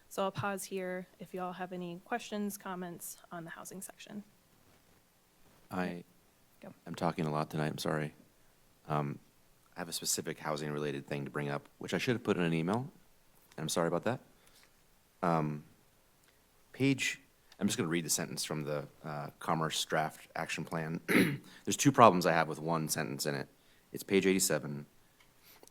So I'll pause here if you all have any questions, comments on the housing section. I'm talking a lot tonight, I'm sorry. I have a specific housing-related thing to bring up, which I should have put in an email, and I'm sorry about that. I'm just going to read the sentence from the Commerce Draft Action Plan. There's two problems I have with one sentence in it. It's page 87.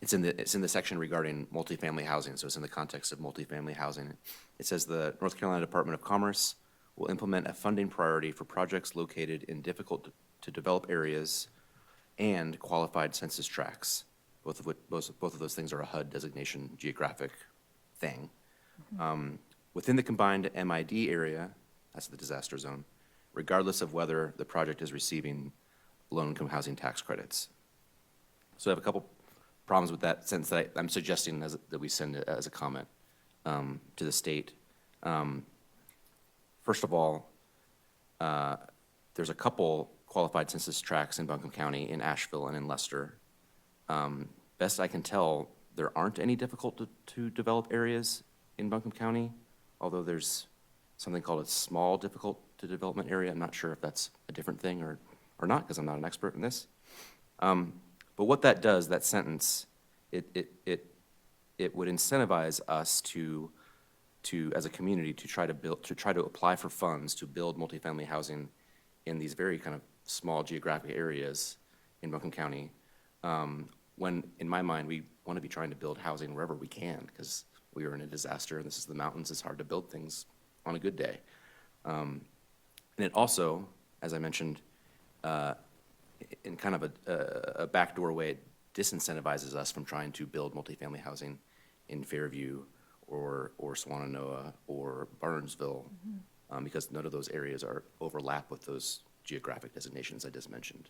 It's in the section regarding multifamily housing, so it's in the context of multifamily housing. It says the North Carolina Department of Commerce will implement a funding priority for projects located in difficult to develop areas and qualified census tracts. Both of those things are a HUD designation geographic thing. Within the combined MID area, that's the disaster zone, regardless of whether the project is receiving low-income housing tax credits. So I have a couple problems with that sentence that I'm suggesting that we send as a comment to the state. First of all, there's a couple qualified census tracts in Buncombe County, in Asheville and in Leicester. Best I can tell, there aren't any difficult to develop areas in Buncombe County, although there's something called a small difficult to development area. I'm not sure if that's a different thing or not, because I'm not an expert in this. But what that does, that sentence, it would incentivize us to as a community to try to apply for funds to build multifamily housing in these very kind of small geographic areas in Buncombe County. When in my mind we want to be trying to build housing wherever we can, because we are in a disaster and this is the mountains. It's hard to build things on a good day. And it also, as I mentioned, in kind of a backdoor way, it disincentivizes us from trying to build multifamily housing in Fairview or Swananoa or Burnsville, because none of those areas overlap with those geographic designations I just mentioned,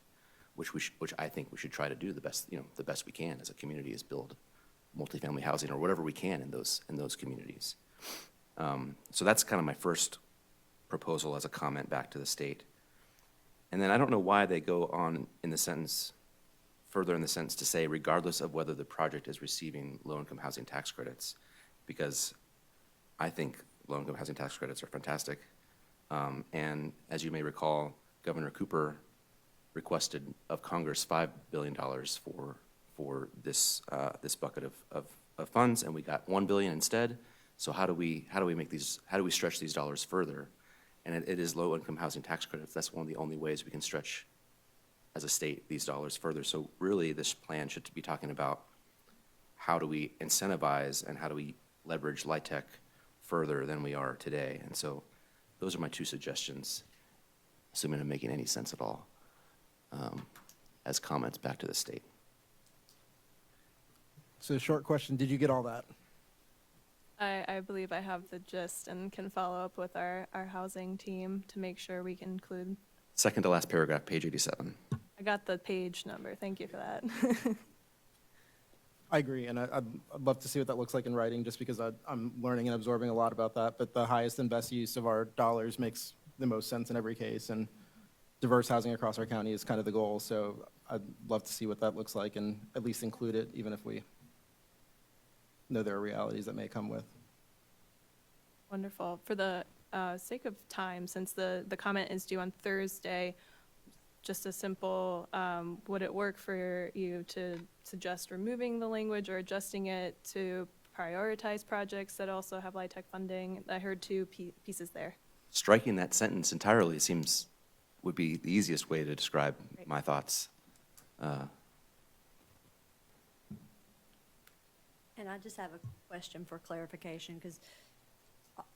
which I think we should try to do the best we can as a community, is build multifamily housing or whatever we can in those communities. So that's kind of my first proposal as a comment back to the state. And then I don't know why they go on further in the sentence to say, regardless of whether the project is receiving low-income housing tax credits, because I think low-income housing tax credits are fantastic. And as you may recall, Governor Cooper requested of Congress $5 billion for this, this bucket of funds, and we got $1 billion instead. So how do we stretch these dollars further? And it is low-income housing tax credits. That's one of the only ways we can stretch as a state these dollars further. So really, this plan should be talking about how do we incentivize and how do we leverage LIHTC further than we are today. And so those are my two suggestions, assuming I'm making any sense at all, as comments back to the state. So short question, did you get all that? I believe I have the gist and can follow up with our housing team to make sure we can include. Second to last paragraph, page 87. I got the page number. Thank you for that. I agree, and I'd love to see what that looks like in writing, just because I'm learning and absorbing a lot about that. But the highest and best use of our dollars makes the most sense in every case, and diverse housing across our county is kind of the goal. So I'd love to see what that looks like and at least include it, even if we know there are realities that may come with. Wonderful. For the sake of time, since the comment is due on Thursday, just a simple, would it work for you to suggest removing the language or adjusting it to prioritize projects that also have LIHTC funding? I heard two pieces there. Striking that sentence entirely would be the easiest way to describe my thoughts. And I just have a question for clarification, because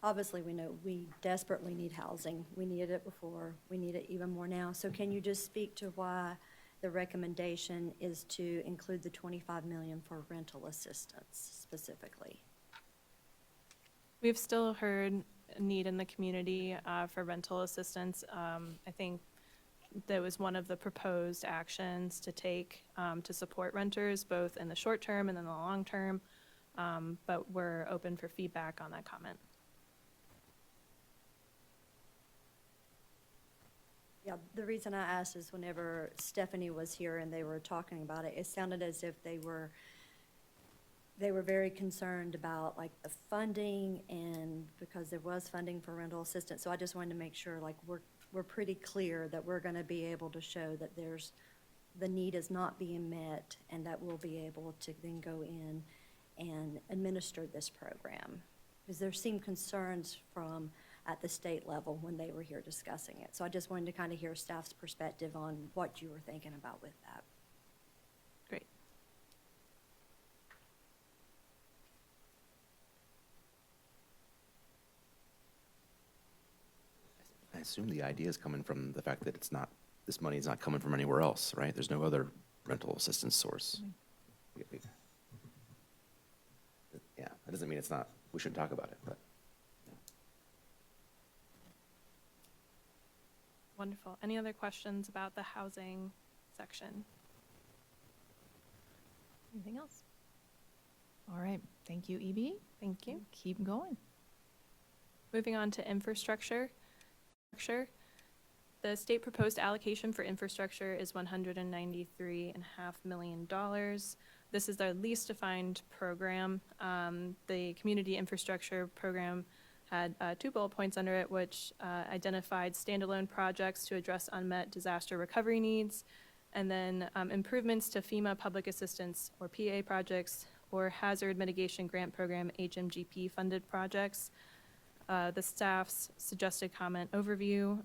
obviously we know we desperately need housing. We needed it before, we need it even more now. So can you just speak to why the recommendation is to include the $25 million for rental assistance specifically? We've still heard a need in the community for rental assistance. I think that was one of the proposed actions to take to support renters, both in the short term and in the long term. But we're open for feedback on that comment. Yeah, the reason I asked is whenever Stephanie was here and they were talking about it, it sounded as if they were very concerned about like the funding, and because there was funding for rental assistance. So I just wanted to make sure like we're pretty clear that we're going to be able to show that the need is not being met, and that we'll be able to then go in and administer this program. Because there seemed concerns at the state level when they were here discussing it. So I just wanted to kind of hear staff's perspective on what you were thinking about with that. Great. I assume the idea is coming from the fact that this money is not coming from anywhere else, right? There's no other rental assistance source. Yeah, that doesn't mean we shouldn't talk about it, but. Wonderful. Any other questions about the housing section? Anything else? All right. Thank you, EB. Thank you. Keep going. Moving on to infrastructure. The state proposed allocation for infrastructure is $193.5 million. This is our least defined program. The community infrastructure program had 2 bullet points under it, which identified standalone projects to address unmet disaster recovery needs, and then improvements to FEMA public assistance or PA projects or hazard mitigation grant program HMGP funded projects. The staff's suggested comment overview.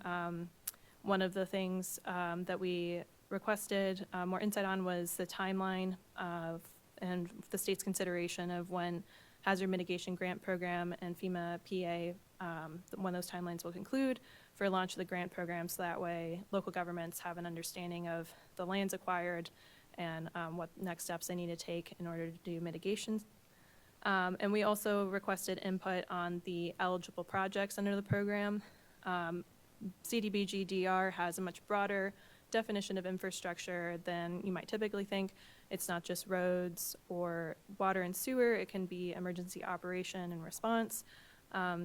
One of the things that we requested more insight on was the timeline and the state's consideration of when hazard mitigation grant program and FEMA PA, when those timelines will conclude for launch of the grant program, so that way local governments have an understanding of the lands acquired and what next steps they need to take in order to do mitigation. And we also requested input on the eligible projects under the program. CDBG-DR has a much broader definition of infrastructure than you might typically think. It's not just roads or water and sewer, it can be emergency operation and response.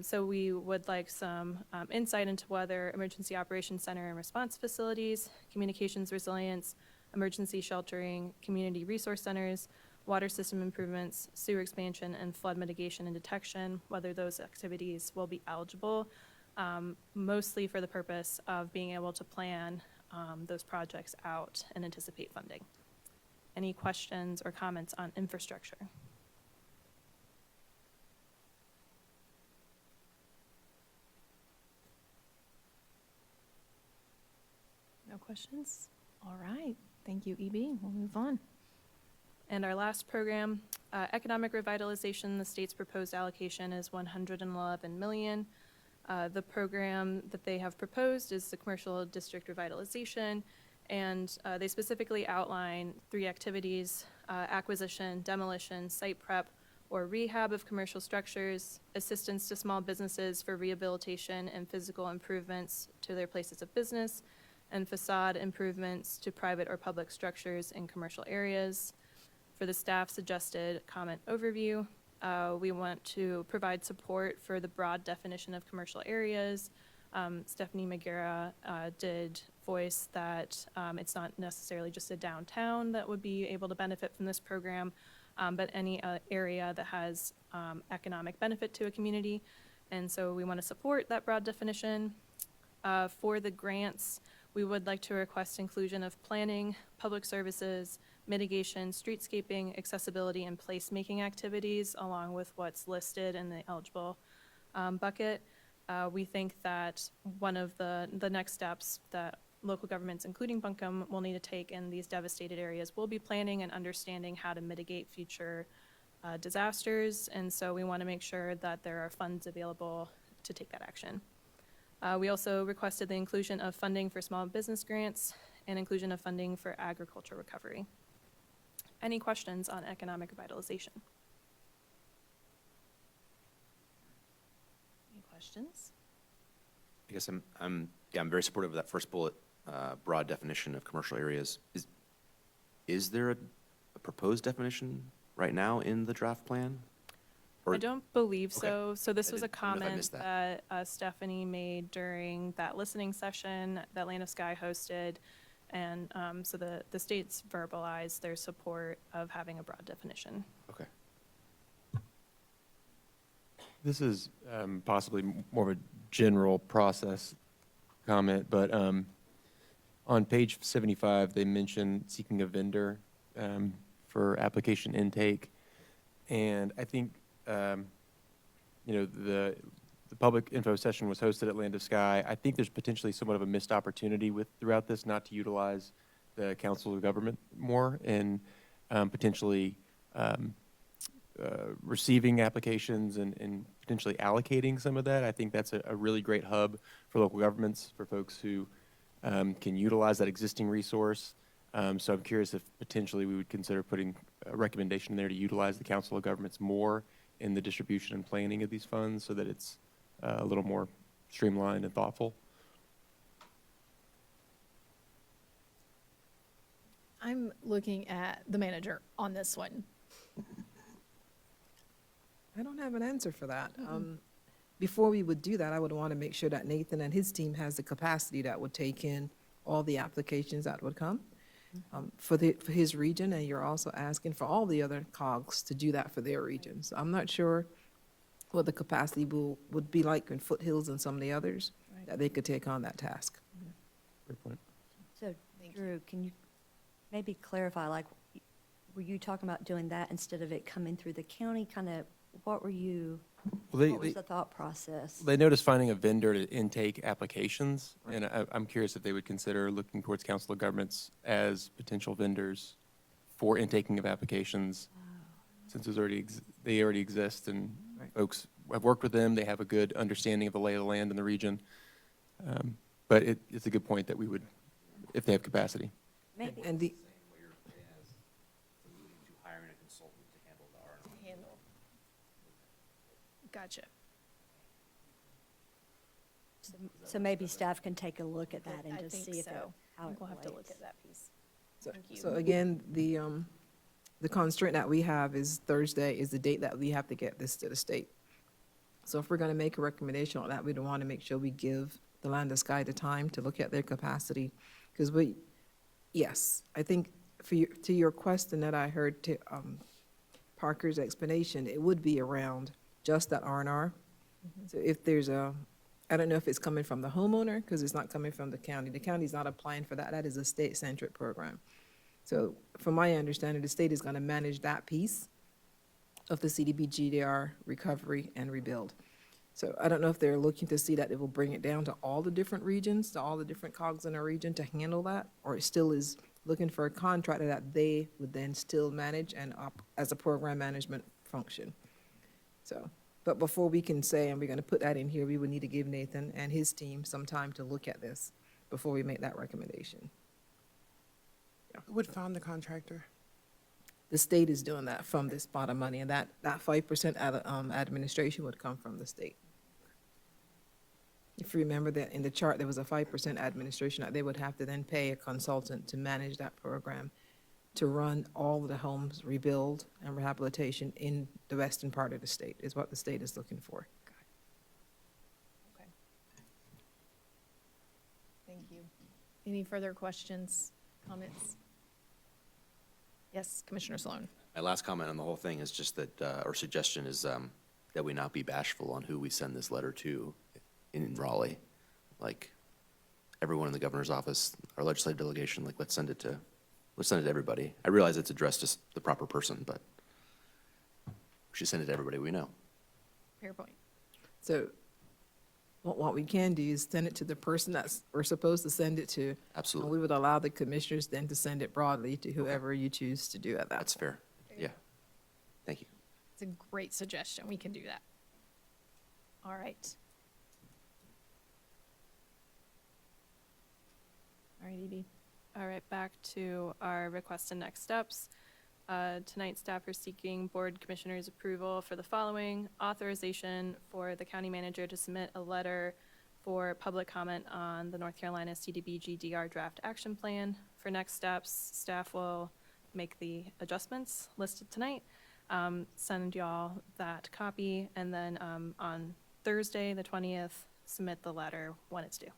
So we would like some insight into whether emergency operations center and response facilities, communications resilience, emergency sheltering, community resource centers, water system improvements, sewer expansion, and flood mitigation and detection, whether those activities will be eligible, mostly for the purpose of being able to plan those projects out and anticipate funding. Any questions or comments on infrastructure? No questions? All right. Thank you, EB. We'll move on. And our last program, economic revitalization, the state's proposed allocation is $111 million. The program that they have proposed is the commercial district revitalization, and they specifically outline 3 activities: acquisition, demolition, site prep, or rehab of commercial structures, assistance to small businesses for rehabilitation and physical improvements to their places of business, and facade improvements to private or public structures in commercial areas. For the staff suggested comment overview, we want to provide support for the broad definition of commercial areas. Stephanie Magera did voice that it's not necessarily just a downtown that would be able to benefit from this program, but any area that has economic benefit to a community. And so we want to support that broad definition. For the grants, we would like to request inclusion of planning, public services, mitigation, streetscaping, accessibility, and placemaking activities, along with what's listed in the eligible bucket. We think that one of the next steps that local governments, including Buncombe, will need to take in these devastated areas will be planning and understanding how to mitigate future disasters. And so we want to make sure that there are funds available to take that action. We also requested the inclusion of funding for small business grants and inclusion of funding for agriculture recovery. Any questions on economic revitalization? Any questions? I guess I'm very supportive of that first bullet, broad definition of commercial areas. Is there a proposed definition right now in the draft plan? Or- I don't believe Okay. so. So this was a I don't know if I comment missed that Stephanie made during that listening session that Land of Sky hosted. And so the states verbalized their support of having a broad definition. Okay. This is possibly more of a general process comment, but on page 75, they mention seeking a vendor for application intake. And I think, the public info session was hosted at Land of Sky. I think there's potentially somewhat of a missed opportunity throughout this not to utilize the Council of Government more and potentially receiving applications and potentially allocating some of that. I think that's a really great hub for local governments, for folks who can utilize that existing resource. So I'm curious if potentially we would consider putting a recommendation there to utilize the Council of Governments more in the distribution and planning of these funds so that it's a little more streamlined and thoughtful. I'm looking at the manager on this one. I don't have an answer for that. Before we would do that, I would want to make sure that Nathan and his team has the capacity that would take in all the applications that would come for his region, and you're also asking for all the other COGs to do that for their region. So I'm not sure what the capacity would be like in Foothills and some of the others, that they could take on that task. Great point. So, Drew, can you maybe clarify, like, were you talking about doing that instead of it coming through the county? Kind of, what was the thought process? They noticed finding a vendor to intake applications, and I'm curious if they would consider looking towards Council of Governments as potential vendors for intaking of applications, since they already exist, and folks have worked with them. They have a good understanding of the lay of the land in the region. But it's a good point that we would, if they have capacity. Maybe. And the, Gotcha. So maybe staff can take a look at that and I just think see if so. how it We'll have to look relates. at that piece. so, Thank you. so again, the constraint that we have is Thursday is the date that we have to get this to the state. So if we're going to make a recommendation on that, we don't want to make sure we give the Land of Sky the time to look at their capacity. Because yes, I think to your question that I heard to Parker's explanation, it would be around just that R&R. So if there's I don't know if it's coming from the homeowner, because it's not coming from the county. The county's not applying for that. That is a state-centric program. So from my understanding, the state is going to manage that piece of the CDBG-DR recovery and rebuild. So I don't know if they're looking to see that it will bring it down to all the different regions, to all the different cogs in a region to handle that, or it still is looking for a contractor that they would then still manage and as a program management function. So, but before we can say, and we're going to put that in here, we would need to give Nathan and his team some time to look at this before we make that recommendation. Who would found the contractor? The state is doing that from this pot of money, and that 5% administration would come from the state. If you remember that in the chart, there was a 5% administration that they would have to then pay a consultant to manage that program, to run all of the homes rebuild and rehabilitation in the western part of the state, is what the state is looking for. Okay. Thank you. Any further questions, comments? Yes, Commissioner Sloan. My last comment on the whole thing is just that, or suggestion is that we not be bashful on who we send this letter to in Raleigh. Like, everyone in the governor's office, our legislative delegation, like, let's send it to everybody. I realize it's addressed to the proper person, but we should send it to everybody we know. Fair point. So what we can do is send it to the person that we're supposed to send it to. Absolutely. And we would allow the commissioners then to send it broadly to whoever you choose to do at that. That's fair. Yeah. Thank you. It's a great suggestion. We can do that. All right. All right, Evie. All right, back to our request and next steps. Tonight, staff are seeking board commissioners' approval for the following: authorization for the county manager to submit a letter for public comment on the North Carolina CDBG-DR draft action plan. For next steps, staff will make the adjustments listed tonight, send y'all that copy, and then on Thursday, the 20th, submit the letter when it's due.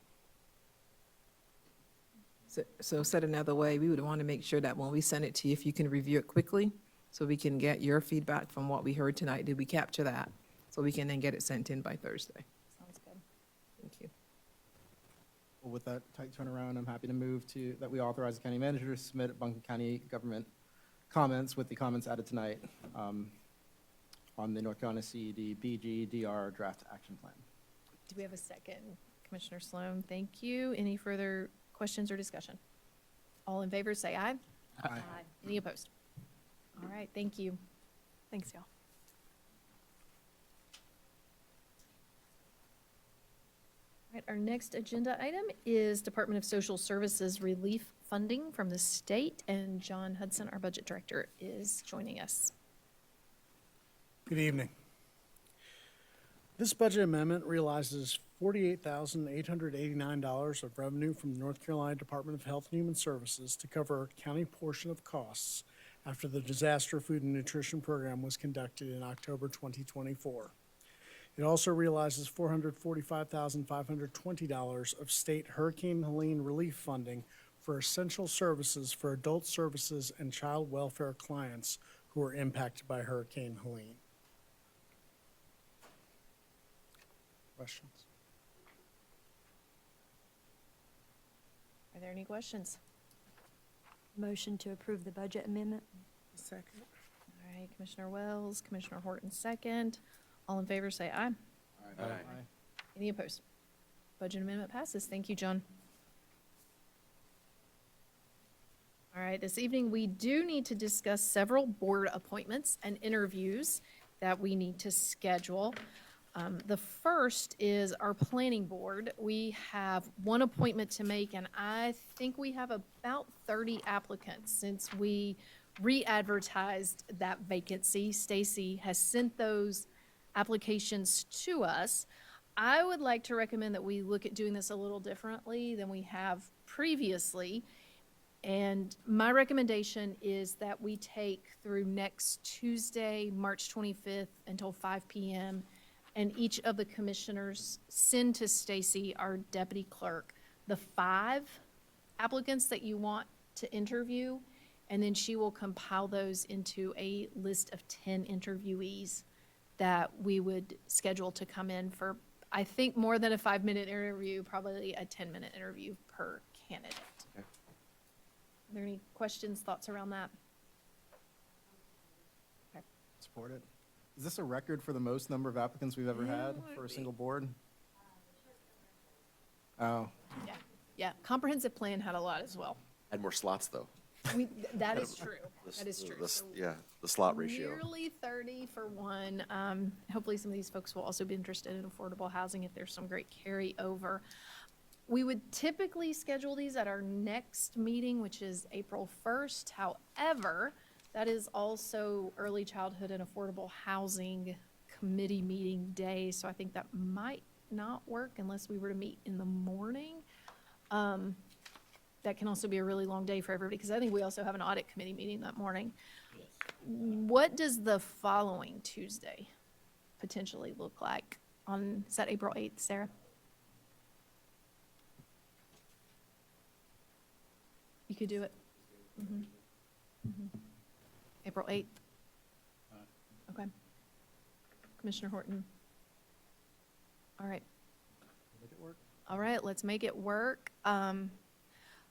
So said another way, we would want to make sure that when we send it to you, if you can review it quickly, so we can get your feedback from what we heard tonight. Did we capture that? So we can then get it sent in by Thursday. Sounds good. Thank you. Well, with that tight turnaround, I'm happy to move to, that we authorize the county manager to submit Buncombe County government comments with the comments added tonight on the North Carolina CDBG-DR draft action plan. Do we have a second? Commissioner Sloan, thank you. Any further questions or discussion? All in favor, say aye. Aye. Any opposed? All right, thank you. Thanks, y'all. All right, our next agenda item is Department of Social Services relief funding from the state, and John Hudson, our budget director, is joining us. Good evening. This budget amendment realizes $48,889 of revenue from the North Carolina Department of Health and Human Services to cover a county portion of costs after the Disaster Food and Nutrition Program was conducted in October 2024. It also realizes $445,520 of state Hurricane Helene relief funding for essential services for adult services and child welfare clients who were impacted by Hurricane Helene. Questions? Are there any questions? Motion to approve the budget amendment? Second. All right, Commissioner Wells, Commissioner Horton, second. All in favor, say aye. Aye. Any opposed? Budget amendment passes. Thank you, John. All right, this evening, we do need to discuss several board appointments and interviews that we need to schedule. The first is our planning board. We have one appointment to make, and I think we have about 30 applicants since we re-advertised that vacancy. Stacy has sent those applications to us. I would like to recommend that we look at doing this a little differently than we have previously. And my recommendation is that we take through next Tuesday, March 25th until 5 p.m. and each of the commissioners send to Stacy, our deputy clerk, the 5 applicants that you want to interview, and then she will compile those into a list of 10 interviewees that we would schedule to come in for I think more than a 5-minute interview, probably a 10-minute interview per candidate. Okay. Are there any questions, thoughts around that? Support it. Is this a record for the most number of applicants we've ever had It for a would single board? Oh, Yeah, yeah. Comprehensive plan had a lot as well. Had more slots, though. That is true. The- That is true. the- So Yeah, the slot ratio. Nearly 30 for one. Hopefully some of these folks will also be interested in affordable housing if there's some great carryover. We would typically schedule these at our next meeting, which is April 1st. However, that is also Early Childhood and Affordable Housing Committee meeting day, so I think that might not work unless we were to meet in the morning. That can also be a really long day for everybody, because I think we also have an audit committee meeting that morning. What does the following Tuesday potentially look like is that April 8th, Sarah? You could do it? April 8th? Okay. Commissioner Horton? All right. make it work. All right, let's make it work.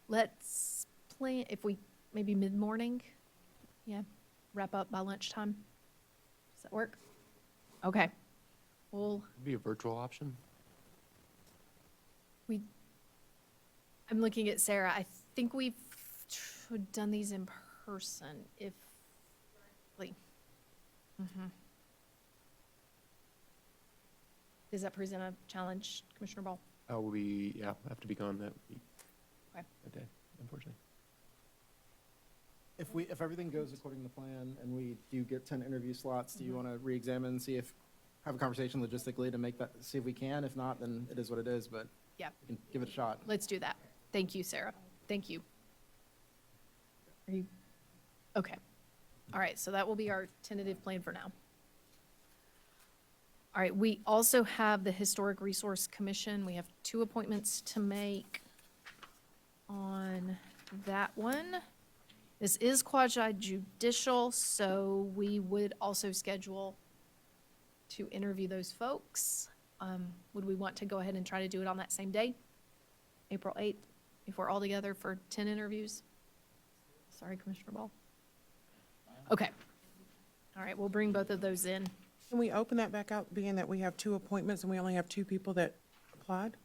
Let's plan, if we, maybe mid-morning? Yeah, wrap up by lunchtime? Does that work? Okay. Well, Be a virtual option? I'm looking at Sarah. I think we've done these in person, if, like, Does that present a challenge, Commissioner Ball? We, yeah, have to be gone that week, Okay. that day, unfortunately. If everything goes according to plan and we do get 10 interview slots, do you want to re-examine and see if, have a conversation logistically to make that, see if we can? If not, then it is what it is, but Yeah, we can give it a shot. let's do that. Thank you, Sarah. Thank you. Are you, okay. All right, so that will be our tentative plan for now. All right, we also have the Historic Resource Commission. We have 2 appointments to make on that one. This is quasi judicial, so we would also schedule to interview those folks. Would we want to go ahead and try to do it on that same day, April 8th, if we're all together for 10 interviews? Sorry, Commissioner Ball. Okay. All right, we'll bring both of those in. Can we open that back out, being that we have 2 appointments and we only have 2 people that applied?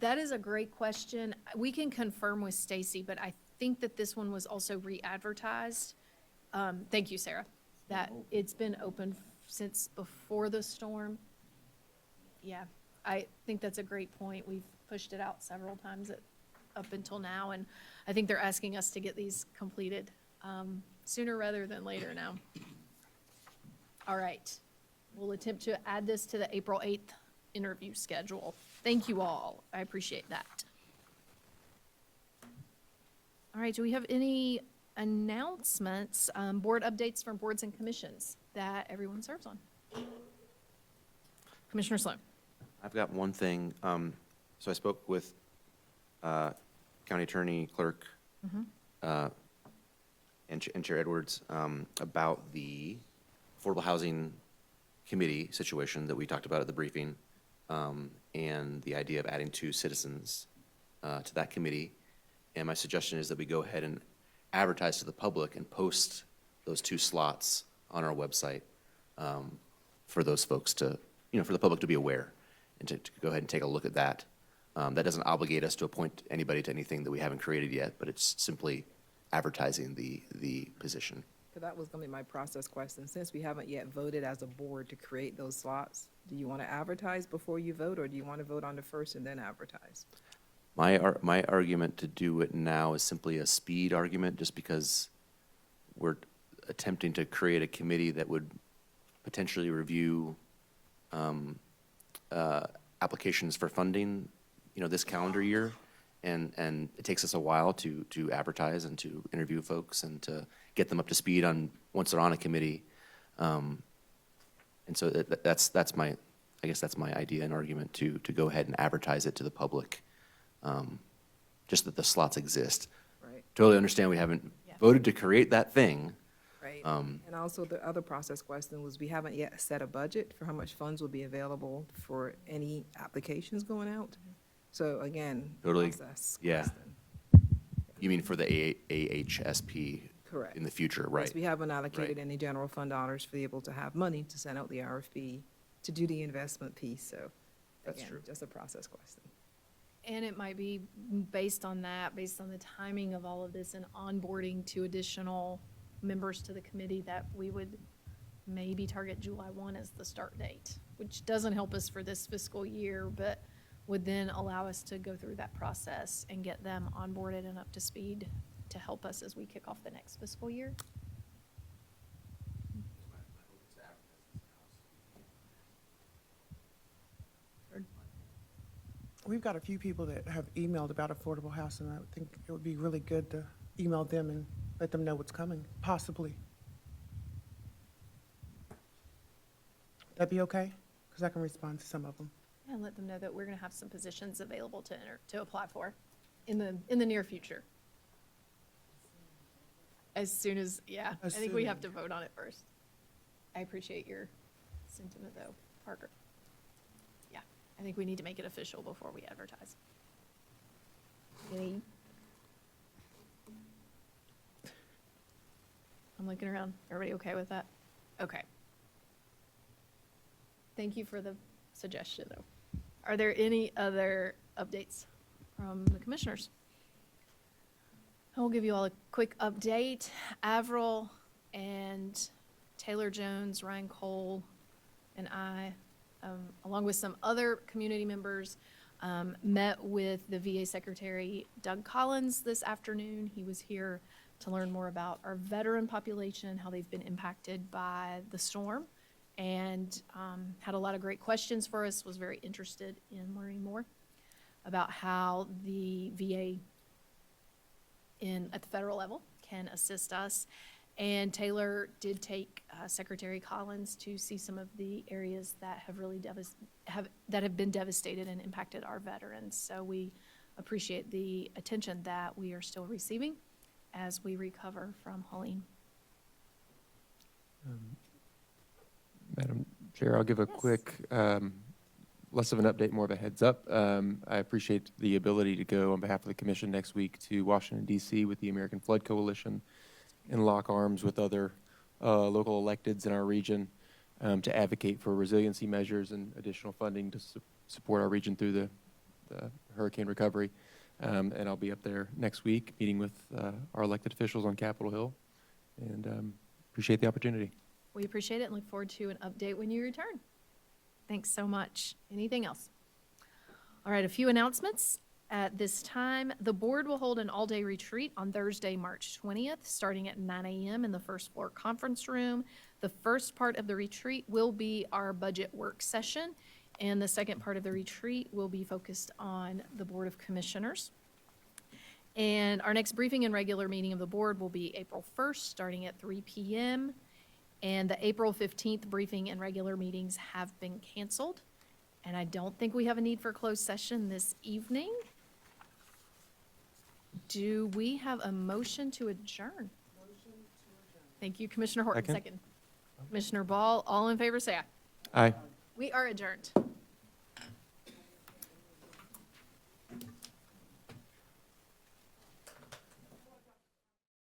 That is a great question. We can confirm with Stacy, but I think that this one was also re-advertised. Thank you, Sarah. That it's been open since before the storm. Yeah, I think that's a great point. We've pushed it out several times up until now, and I think they're asking us to get these completed sooner rather than later now. All right. We'll attempt to add this to the April 8th interview schedule. Thank you all. I appreciate that. All right, do we have any announcements, board updates from boards and commissions that everyone serves on? Commissioner Sloan. I've got one thing. So I spoke with County Attorney Clerk and Chair Edwards about the Affordable Housing Committee situation that we talked about at the briefing, and the idea of adding 2 citizens to that committee. And my suggestion is that we go ahead and advertise to the public and post those 2 slots on our website for those folks to, for the public to be aware and to go ahead and take a look at that. That doesn't obligate us to appoint anybody to anything that we haven't created yet, but it's simply advertising the position. So that was going to be my process question. Since we haven't yet voted as a board to create those slots, do you want to advertise before you vote, or do you want to vote on the first and then advertise? My argument to do it now is simply a speed argument, just because we're attempting to create a committee that would potentially review applications for funding, this calendar year. And it takes us a while to advertise and to interview folks and to get them up to speed on, once they're on a committee. And so that's my idea and argument to go ahead and advertise it to the public, just that the slots exist. Right. Totally understand we haven't voted to create that thing, Right. Right. Um, And also the other process question was, we haven't yet set a budget for how much funds will be available for any applications going out. So again, Totally, process yeah. question. You mean for the AHSP Correct. in the future, Yes, right? we haven't allocated Right. any general fund dollars to be able to have money to send out the RFP to do the investment piece, so. That's again, true. Just a process question. And it might be based on that, based on the timing of all of this and onboarding to additional members to the committee, that we would maybe target July 1 as the start date, which doesn't help us for this fiscal year, but would then allow us to go through that process and get them onboarded and up to speed to help us as we kick off the next fiscal year. We've got a few people that have emailed about affordable housing. I would think it would be really good to email them and let them know what's coming, possibly. That'd be okay? Because I can respond to some of them. And let them know that we're gonna have some positions available to apply for in the near future. As soon as, yeah, I think we have to vote on it first. I appreciate your sentiment though, Parker. Yeah, I think we need to make it official before we advertise. Any? I'm looking around. Everybody okay with that? Okay. Thank you for the suggestion, though. Are there any other updates from the commissioners? I will give you all a quick update. Avril and Taylor Jones, Ryan Cole, and I, along with some other community members, met with the VA Secretary Doug Collins this afternoon. He was here to learn more about our veteran population, how they've been impacted by the storm, and had a lot of great questions for us, was very interested in learning more about how the VA at the federal level can assist us. And Taylor did take Secretary Collins to see some of the areas that have really have been devastated and impacted our veterans. So we appreciate the attention that we are still receiving as we recover from Helene. Madam Chair, I'll give a quick, less of an update, more of a heads up. I appreciate the ability to go on behalf of the commission next week to Washington, D.C. with the American Flood Coalition and lock arms with other local electeds in our region to advocate for resiliency measures and additional funding to support our region through the hurricane recovery. And I'll be up there next week meeting with our elected officials on Capitol Hill, and appreciate the opportunity. We appreciate it and look forward to an update when you return. Thanks so much. Anything else? All right, a few announcements. At this time, the board will hold an all-day retreat on Thursday, March 20th, starting at 9 a.m. in the first floor conference room. The first part of the retreat will be our budget work session, and the second part of the retreat will be focused on the Board of Commissioners. And our next briefing and regular meeting of the board will be April 1st, starting at 3 p.m. And the April 15th briefing and regular meetings have been canceled. And I don't think we have a need for closed session this evening. Do we have a motion to adjourn? Thank you, Commissioner Horton, Second. second. Commissioner Ball, all in favor, say aye. Aye. We are adjourned.